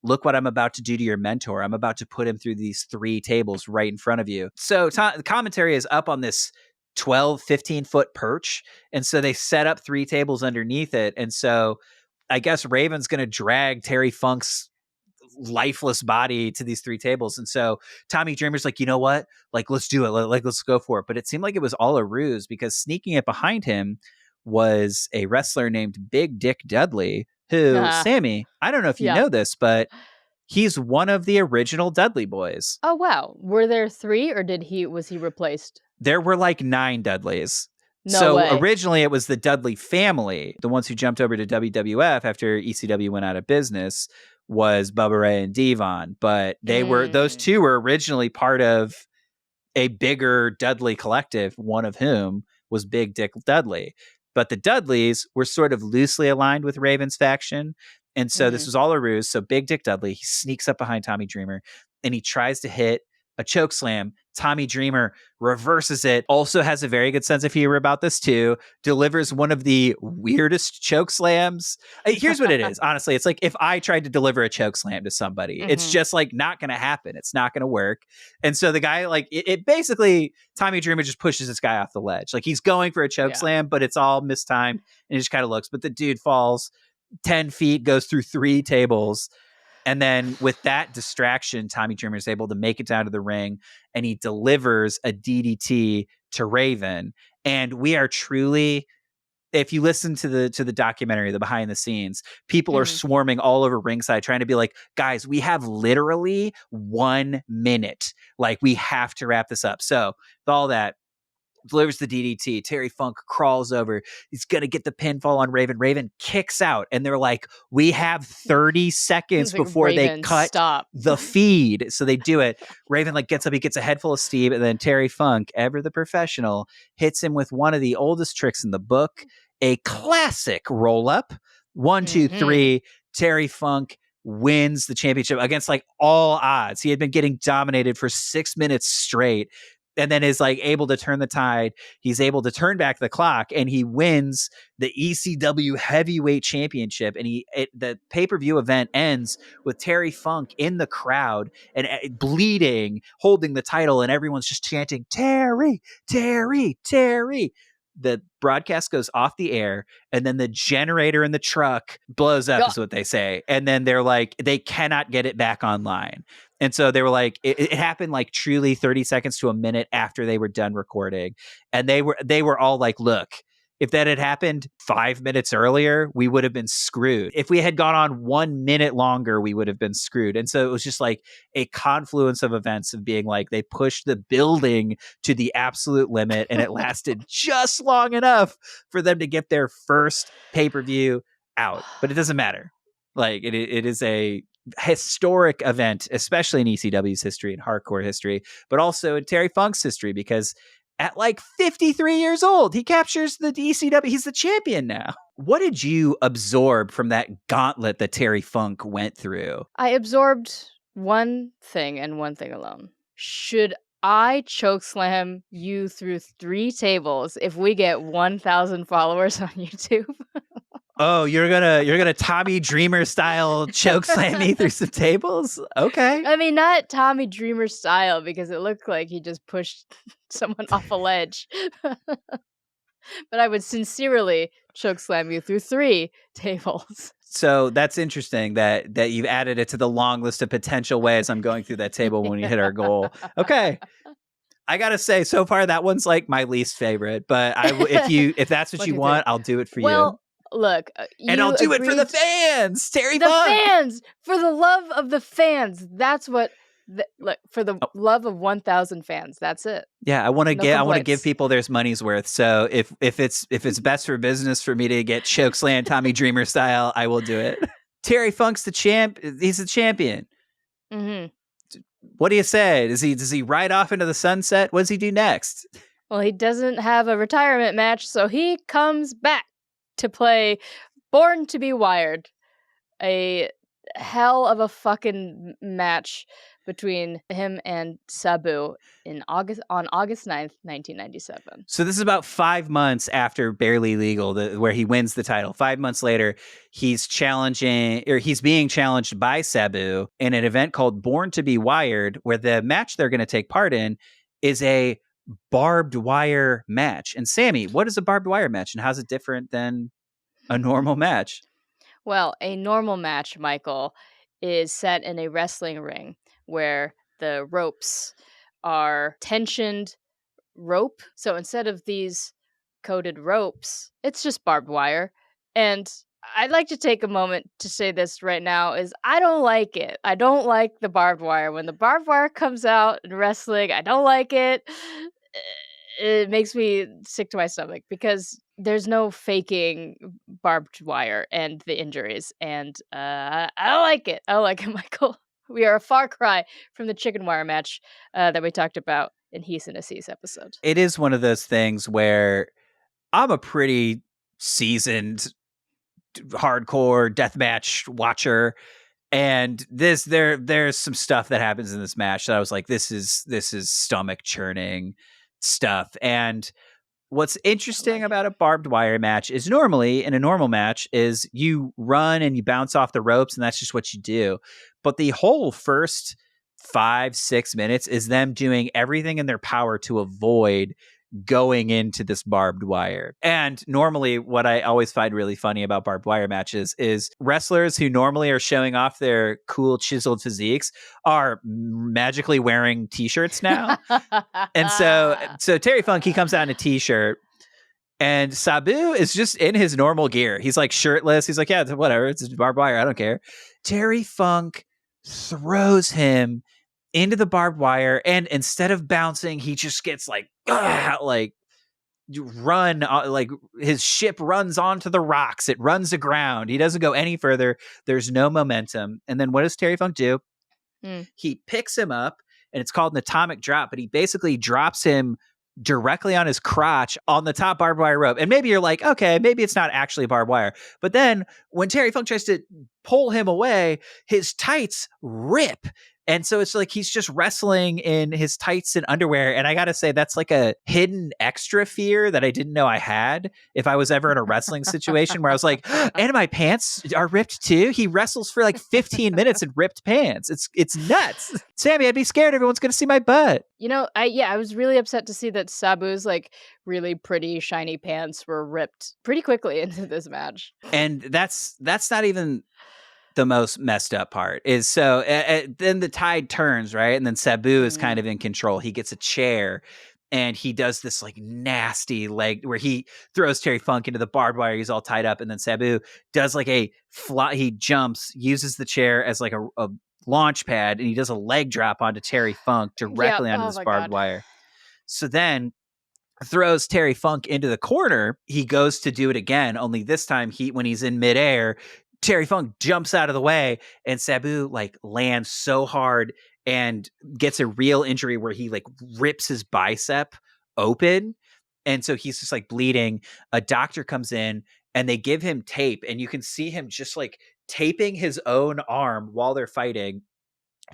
look what I'm about to do to your mentor. I'm about to put him through these 3 tables right in front of you. So the commentary is up on this 12, 15 foot perch. And so they set up 3 tables underneath it. And so I guess Raven's going to drag Terry Funk's lifeless body to these 3 tables. And so Tommy Dreamer's like, you know what? Like, let's do it. Let's go for it. But it seemed like it was all a ruse, because sneaking it behind him was a wrestler named Big Dick Dudley, who, Samee, I don't know if you know this, but he's one of the original Dudley boys. Oh, wow. Were there 3 or was he replaced? There were like 9 Dudleys. No way. Originally it was the Dudley family. The ones who jumped over to WWF after ECW went out of business was Bubba Ray and Devon. But those 2 were originally part of a bigger Dudley collective, one of whom was Big Dick Dudley. But the Dudleys were sort of loosely aligned with Raven's faction. And so this was all a ruse. So Big Dick Dudley, he sneaks up behind Tommy Dreamer and he tries to hit a choke slam. Tommy Dreamer reverses it, also has a very good sense of humor about this too, delivers one of the weirdest choke slams. Here's what it is. Honestly, it's like if I tried to deliver a choke slam to somebody, it's just like not going to happen. It's not going to work. And so the guy, like it basically, Tommy Dreamer just pushes this guy off the ledge. Like he's going for a choke slam, but it's all mistimed and it just kind of looks, but the dude falls 10 feet, goes through 3 tables. And then with that distraction, Tommy Dreamer is able to make it down to the ring and he delivers a DDT to Raven. And we are truly, if you listen to the documentary, the behind the scenes, people are swarming all over ringside trying to be like, guys, we have literally 1 minute. Like we have to wrap this up. So with all that, delivers the DDT. Terry Funk crawls over. He's going to get the pinfall on Raven. Raven kicks out. And they're like, we have 30 seconds Like, before Raven, they cut stop the feed. So they do it. Raven like gets up. He gets a head full of steam. And then Terry Funk, ever the professional, hits him with one of the oldest tricks in the book, a classic roll up. 1, 2, 3. Terry Funk wins the championship against like all odds. He had been getting dominated for 6 minutes straight, and then is like able to turn the tide. He's able to turn back the clock, and he wins the ECW heavyweight championship. And the pay-per-view event ends with Terry Funk in the crowd and bleeding, holding the title, and everyone's just chanting, Terry, Terry, Terry. The broadcast goes off the air, and then the generator in the truck blows up, is what they say. And then they're like, they cannot get it back online. And so they were like, it happened like truly 30 seconds to a minute after they were done recording. And they were all like, look, if that had happened 5 minutes earlier, we would have been screwed. If we had gone on 1 minute longer, we would have been screwed. And so it was just like a confluence of events of being like, they pushed the building to the absolute limit, and it lasted just long enough for them to get their first pay-per-view out. But it doesn't matter. Like it is a historic event, especially in ECW's history and hardcore history, but also in Terry Funk's history, because at like 53 years old, he captures the ECW. He's the champion now. What did you absorb from that gauntlet that Terry Funk went through? I absorbed one thing and one thing alone. Should I chokeslam you through 3 tables if we get 1,000 followers on YouTube? Oh, you're gonna Tommy Dreamer style chokeslam me through some tables? Okay. I mean, not Tommy Dreamer style, because it looked like he just pushed someone off a ledge. But I would sincerely chokeslam you through 3 tables. So that's interesting that you've added it to the long list of potential ways I'm going through that table when we hit our goal. Okay. I gotta say, so far that one's like my least favorite. But if that's what you want, I'll do it for you. Look, and I'll do it for the fans, Terry The Funk. fans, for the love of the fans. That's what. Look, for the love of 1,000 fans. That's it. Yeah, I want to give people their money's worth. So if it's best for business for me to get chokeslam Tommy Dreamer style, I will do it. Terry Funk's the champ. He's the champion. Mm-hmm. What do you say? Does he ride off into the sunset? What does he do next? Well, he doesn't have a retirement match, so he comes back to play Born to be Wired, a hell of a fucking match between him and Sabu on August 9th, 1997. So this is about 5 months after Barely Legal, where he wins the title. 5 months later, he's being challenged by Sabu in an event called Born to be Wired, where the match they're going to take part in is a barbed wire match. And Samee, what is a barbed wire match, and how's it different than a normal match? Well, a normal match, Michael, is set in a wrestling ring where the ropes are tensioned rope. So instead of these coated ropes, it's just barbed wire. And I'd like to take a moment to say this right now is I don't like it. I don't like the barbed wire. When the barbed wire comes out in wrestling, I don't like it. It makes me sick to my stomach because there's no faking barbed wire and the injuries. And I don't like it. I don't like it, Michael. We are a far cry from the chicken wire match that we talked about in Heath and Assis episode. It is one of those things where I'm a pretty seasoned hardcore deathmatch watcher, and there's some stuff that happens in this match that I was like, this is stomach churning stuff. And what's interesting about a barbed wire match is normally in a normal match is you run and you bounce off the ropes, and that's just what you do. But the whole first 5-6 minutes is them doing everything in their power to avoid going into this barbed wire. And normally what I always find really funny about barbed wire matches is wrestlers who normally are showing off their cool chiseled physiques are magically wearing t-shirts now. And so Terry Funk, he comes out in a t-shirt, and Sabu is just in his normal gear. He's like shirtless. He's like, yeah, whatever. It's barbed wire. I don't care. Terry Funk throws him into the barbed wire, and instead of bouncing, he just gets like run, like his ship runs onto the rocks. It runs aground. He doesn't go any further. There's no momentum. And then what does Terry Funk do? He picks him up, and it's called an atomic drop, but he basically drops him directly on his crotch on the top barbed wire rope. And maybe you're like, okay, maybe it's not actually barbed wire. But then when Terry Funk tries to pull him away, his tights rip. And so it's like he's just wrestling in his tights and underwear. And I got to say, that's like a hidden extra fear that I didn't know I had if I was ever in a wrestling situation where I was like, and my pants are ripped too. He wrestles for like 15 minutes in ripped pants. It's nuts. Samee, I'd be scared everyone's going to see my butt. I was really upset to see that Sabu's like really pretty shiny pants were ripped pretty quickly into this match. And that's not even the most messed up part. Is so then the tide turns, right? And then Sabu is kind of in control. He gets a chair and he does this like nasty leg where he throws Terry Funk into the barbed wire. He's all tied up. And then Sabu does like a fly. He jumps, uses the chair as like a launch pad, and he does a leg drop onto Terry Funk directly onto this barbed wire. So then throws Terry Funk into the corner. He goes to do it again, only this time when he's in midair, Terry Funk jumps out of the way, and Sabu like lands so hard and gets a real injury where he like rips his bicep open. And so he's just like bleeding. A doctor comes in and they give him tape, and you can see him just like taping his own arm while they're fighting.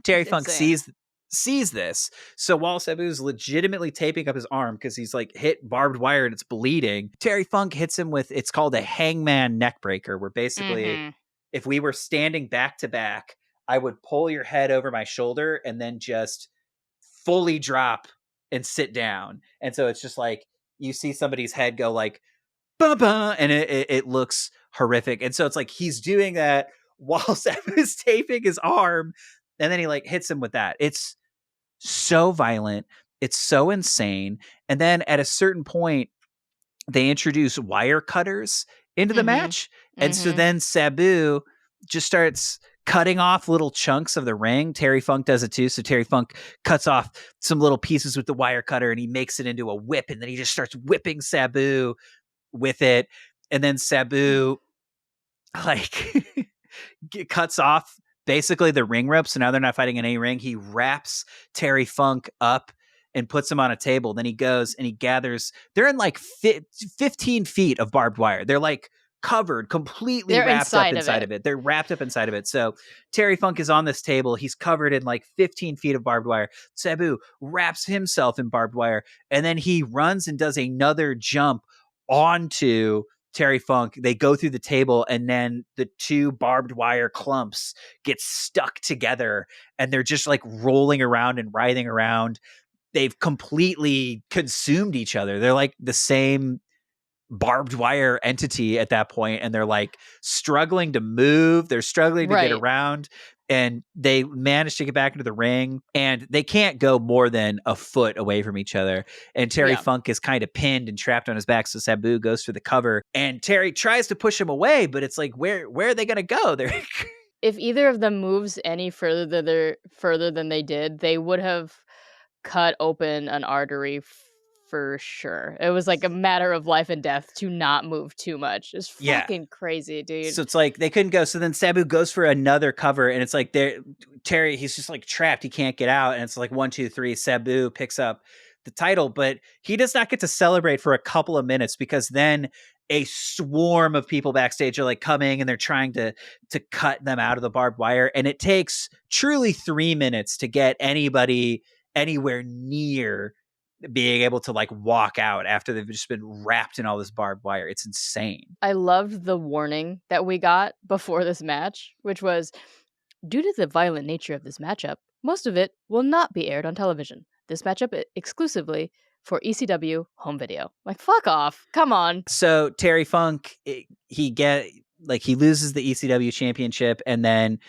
Terry Funk sees this. So while Sabu's legitimately taping up his arm because he's like hit barbed wire and it's bleeding, Terry Funk hits him with, it's called a hangman neck breaker, where basically if we were standing back to back, I would pull your head over my shoulder and then just fully drop and sit down. And so it's just like you see somebody's head go like ba-ba, and it looks horrific. And so it's like he's doing that while Sabu's taping his arm, and then he like hits him with that. It's so violent. It's so insane. And then at a certain point, they introduce wire cutters into the match. And so then Sabu just starts cutting off little chunks of the ring. Terry Funk does it too. So Terry Funk cuts off some little pieces with the wire cutter and he makes it into a whip. And then he just starts whipping Sabu with it. And then Sabu like cuts off basically the ring rope. So now they're not fighting in any ring. He wraps Terry Funk up and puts him on a table. Then he goes and he gathers, they're in like 15 feet of barbed wire. They're like covered, completely wrapped up inside of it. They're wrapped up inside of it. So Terry Funk is on this table. He's covered in like 15 feet of barbed wire. Sabu wraps himself in barbed wire. And then he runs and does another jump onto Terry Funk. They go through the table, and then the two barbed wire clumps get stuck together and they're just like rolling around and writhing around. They've completely consumed each other. They're like the same barbed wire entity at that point, and they're like struggling to move. They're struggling to get around, and they manage to get back into the ring, and they can't go more than a foot away from each other. And Terry Funk is kind of pinned and trapped on his back. So Sabu goes for the cover, and Terry tries to push him away, but it's like, where are they going to go? They're if either of them moves any further than they did, they would have cut open an artery for sure. It was like a matter of life and death to not move too much. It's fucking crazy, dude. So it's like they couldn't go. So then Sabu goes for another cover, and it's like Terry, he's just like trapped. He can't get out. And it's like 1, 2, 3. Sabu picks up the title, but he does not get to celebrate for a couple of minutes because then a swarm of people backstage are like coming and they're trying to cut them out of the barbed wire. And it takes truly 3 minutes to get anybody anywhere near being able to like walk out after they've just been wrapped in all this barbed wire. It's insane. I loved the warning that we got before this match, which was, due to the violent nature of this matchup, most of it will not be aired on television. This matchup exclusively for ECW home video. Like, fuck off. Come on. So Terry Funk, he loses the ECW championship and then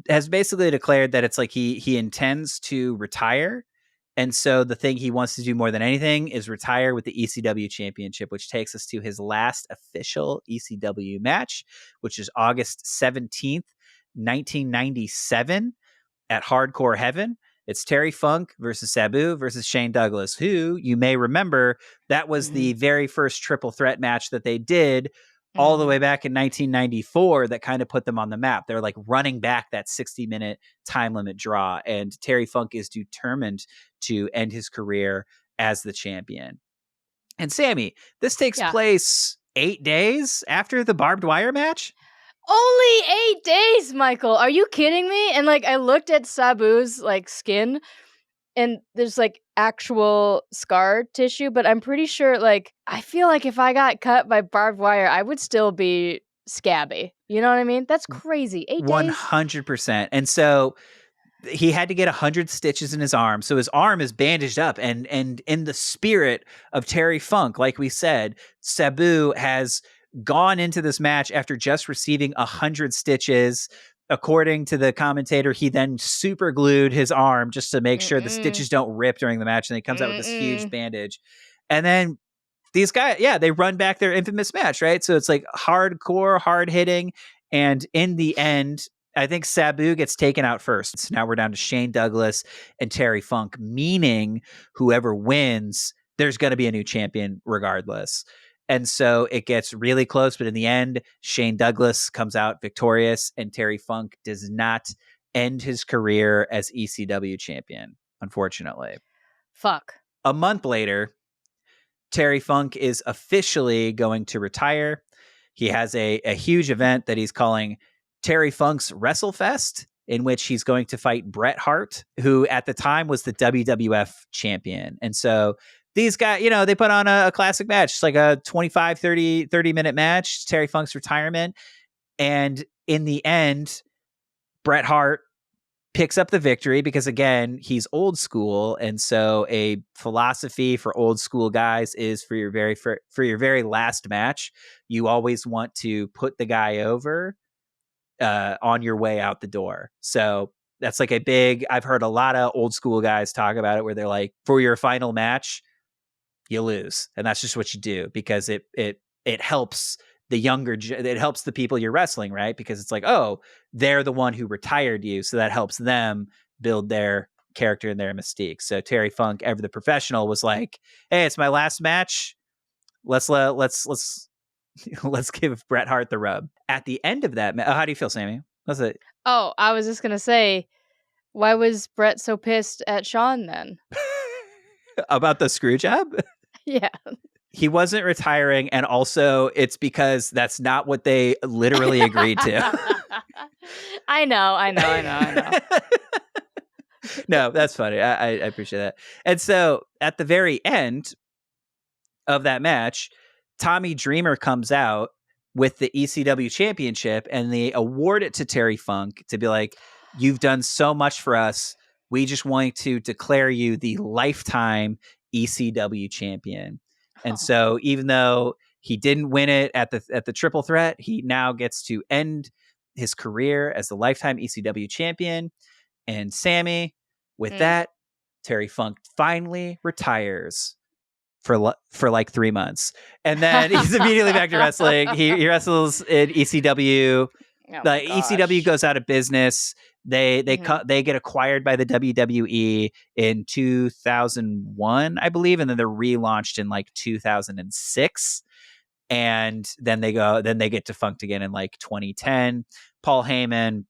has basically declared that it's like he intends to retire. And so the thing he wants to do more than anything is retire with the ECW championship, which takes us to his last official ECW match, which is August 17th, 1997 at Hardcore Heaven. It's Terry Funk versus Sabu versus Shane Douglas, who you may remember that was the very first triple threat match that they did all the way back in 1994 that kind of put them on the map. They're like running back that 60-minute time limit draw, and Terry Funk is determined to end his career as the champion. And Samee, this takes place 8 days after the barbed wire match? Only 8 days, Michael. Are you kidding me? And like I looked at Sabu's like skin and there's like actual scar tissue, but I'm pretty sure like I feel like if I got cut by barbed wire, I would still be scabby. You know what I mean? That's crazy. 8 days. 100%. And so he had to get 100 stitches in his arm. So his arm is bandaged up. And in the spirit of Terry Funk, like we said, Sabu has gone into this match after just receiving 100 stitches. According to the commentator, he then super glued his arm just to make sure the stitches don't rip during the match. And he comes out with this huge bandage. And then these guys, they run back their infamous match, right? So it's like hardcore, hard hitting. And in the end, I think Sabu gets taken out first. So now we're down to Shane Douglas and Terry Funk, meaning whoever wins, there's going to be a new champion regardless. And so it gets really close, but in the end, Shane Douglas comes out victorious, and Terry Funk does not end his career as ECW champion, unfortunately. Fuck. A month later, Terry Funk is officially going to retire. He has a huge event that he's calling Terry Funk's WrestleFest, in which he's going to fight Bret Hart, who at the time was the WWF champion. And so these guys, they put on a classic match. It's like a 25, 30 minute match, Terry Funk's retirement. And in the end, Bret Hart picks up the victory because, again, he's old school. And so a philosophy for old school guys is for your very last match, you always want to put the guy over on your way out the door. So that's like I've heard a lot of old school guys talk about it where they're like, for your final match, you lose. And that's just what you do because it helps it helps the people you're wrestling, right? Because it's like, oh, they're the one who retired you. So that helps them build their character and their mystique. So Terry Funk, ever the professional, was like, hey, it's my last match. Let's give Bret Hart the rub. At the end of that, how do you feel, Samee? What's it? Oh, I was just gonna say, why was Bret so pissed at Shawn then? About the screw job? Yeah. He wasn't retiring, and also it's because that's not what they literally agreed to. I know. No, that's funny. I appreciate that. And so at the very end of that match, Tommy Dreamer comes out with the ECW championship, and they award it to Terry Funk to be like, you've done so much for us. We just want to declare you the lifetime ECW champion. And so even though he didn't win it at the triple threat, he now gets to end his career as the lifetime ECW champion. And Samee, with that, Terry Funk finally retires for like 3 months. And then he's immediately back to wrestling. He wrestles in ECW. The ECW goes out of business. They get acquired by the WWE in 2001, I believe, and then they're relaunched in like 2006. And then they get defunct again in like 2010. Paul Heyman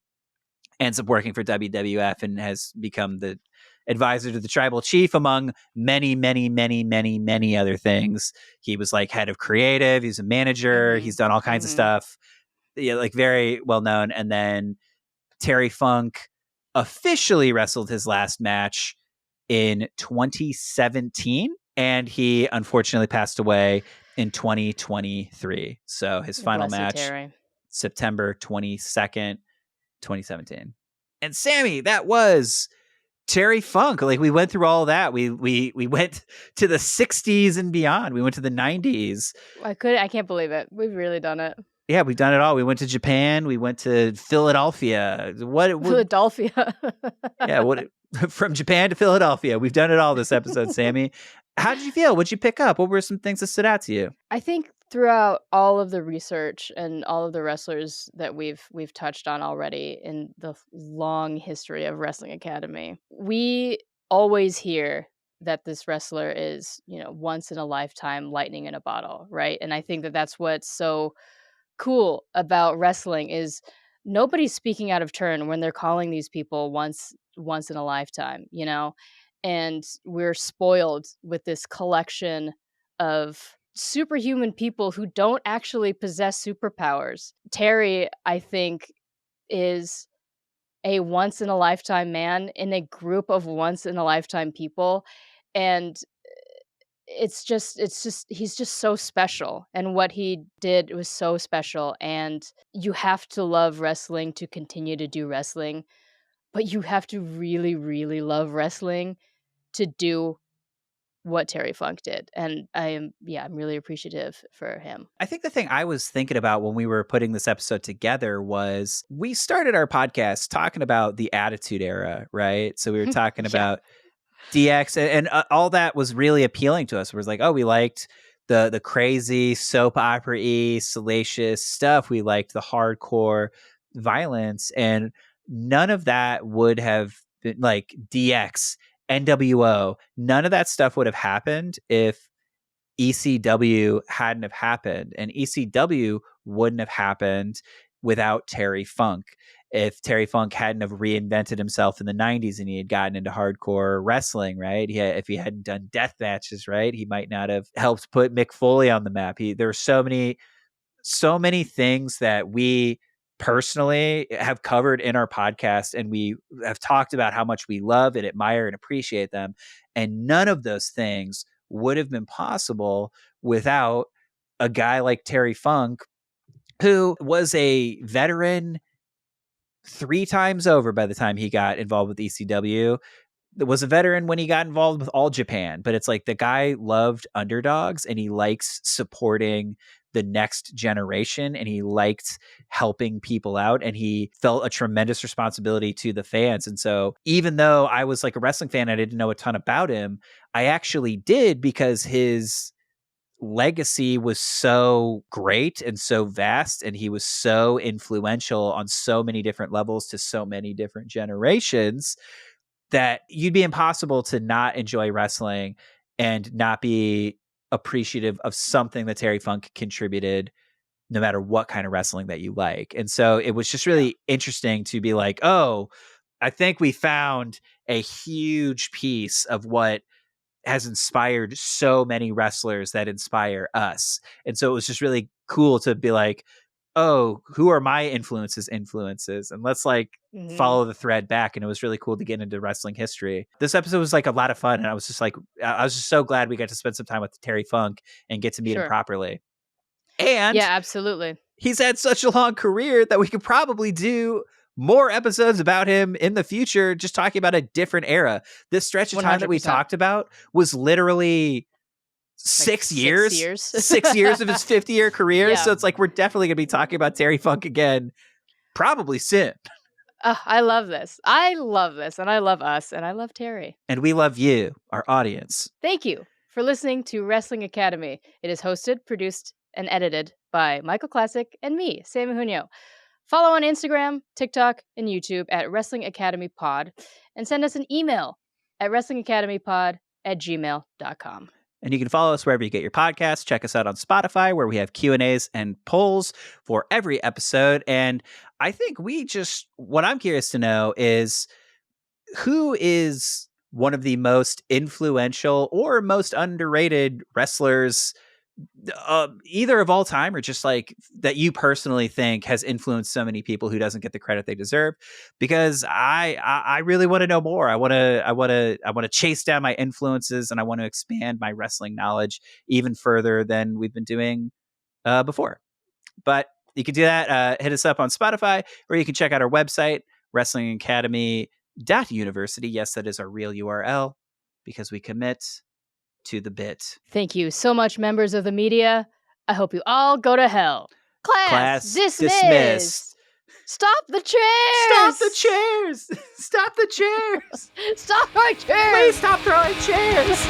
ends up working for WWF and has become the advisor to the tribal chief, among many, many, many, many, many other things. He was like head of creative. He's a manager. He's done all kinds of stuff. Yeah, like very well known. And then Terry Funk officially wrestled his last match in 2017, and he unfortunately passed away in 2023. So his final match, Terry. September 22nd, 2017. And Samee, that was Terry Funk. Like, we went through all of that. We went to the 60s and beyond. We went to the 90s. I can't believe it. We've really done it. Yeah, we've done it all. We went to Japan. We went to Philadelphia. Philadelphia. Yeah, from Japan to Philadelphia. We've done it all this episode, Samee. How did you feel? What'd you pick up? What were some things that stood out to you? I think throughout all of the research and all of the wrestlers that we've touched on already in the long history of Wrestling Academy, we always hear that this wrestler is, once in a lifetime lightning in a bottle, right? And I think that that's what's so cool about wrestling is nobody's speaking out of turn when they're calling these people once in a lifetime, and we're spoiled with this collection of superhuman people who don't actually possess superpowers. Terry, I think, is a once in a lifetime man in a group of once in a lifetime people, and it's just he's just so special, and what he did was so special, and you have to love wrestling to continue to do wrestling, but you have to really, really love wrestling to do what Terry Funk did. And I'm really appreciative for him. I think the thing I was thinking about when we were putting this episode together was we started our podcast talking about the Attitude Era, right? So we were talking Yeah. about DX and all that was really appealing to us. It was like, oh, we liked the crazy soap opera-y, salacious stuff. We liked the hardcore violence, and none of that would have been like DX, NWO. None of that stuff would have happened if ECW hadn't have happened, and ECW wouldn't have happened without Terry Funk. If Terry Funk hadn't have reinvented himself in the 90s and he had gotten into hardcore wrestling, right? If he hadn't done death matches, right? He might not have helped put Mick Foley on the map. There were so many things that we personally have covered in our podcast, and we have talked about how much we love and admire and appreciate them. And none of those things would have been possible without a guy like Terry Funk, who was a veteran 3 times over by the time he got involved with ECW. Was a veteran when he got involved with All Japan, but it's like the guy loved underdogs and he likes supporting the next generation and he liked helping people out, and he felt a tremendous responsibility to the fans. And so even though I was like a wrestling fan, I didn't know a ton about him, I actually did, because his legacy was so great and so vast, and he was so influential on so many different levels to so many different generations, that you'd be impossible to not enjoy wrestling and not be appreciative of something that Terry Funk contributed, no matter what kind of wrestling that you like. And so it was just really interesting to be like, oh, I think we found a huge piece of what has inspired so many wrestlers that inspire us. And so it was just really cool to be like, oh, who are my influences? And let's like follow the thread back. And it was really cool to get into wrestling history. This episode was like a lot of fun. And I was just so glad we got to spend some time with Terry Funk and get to meet him properly. And yeah, absolutely. He's had such a long career that we could probably do more episodes about him in the future, just talking about a different era. This stretch of time that we 100%. talked about was literally 6 years. 6 years of his 50-year career. Yeah. So it's like we're definitely going to be talking about Terry Funk again probably soon. I love this. I love this. And I love us. And I love Terry. And we love you, our audience. Thank you for listening to Wrestling Academy. It is hosted, produced, and edited by Michael Classic and me, Samee Junio. Follow on Instagram, TikTok, and YouTube at Wrestling Academy Pod, and send us an email at wrestlingacademypod@gmail.com. And you can follow us wherever you get your podcasts. Check us out on Spotify, where we have Q&As and polls for every episode. And I think what I'm curious to know is, who is one of the most influential or most underrated wrestlers, either of all time or just like that you personally think has influenced so many people who doesn't get the credit they deserve? Because I really want to know more. I want to chase down my influences, and I want to expand my wrestling knowledge even further than we've been doing before. But you can do that. Hit us up on Spotify, or you can check out our website, wrestlingacademy.university. Yes, that is our real URL, because we commit to the bit. Thank you so much, members of the media. I hope you all go to hell. Class dismissed. Stop the chairs! Stop the chairs! Stop the chairs! Stop throwing chairs! Please stop throwing chairs!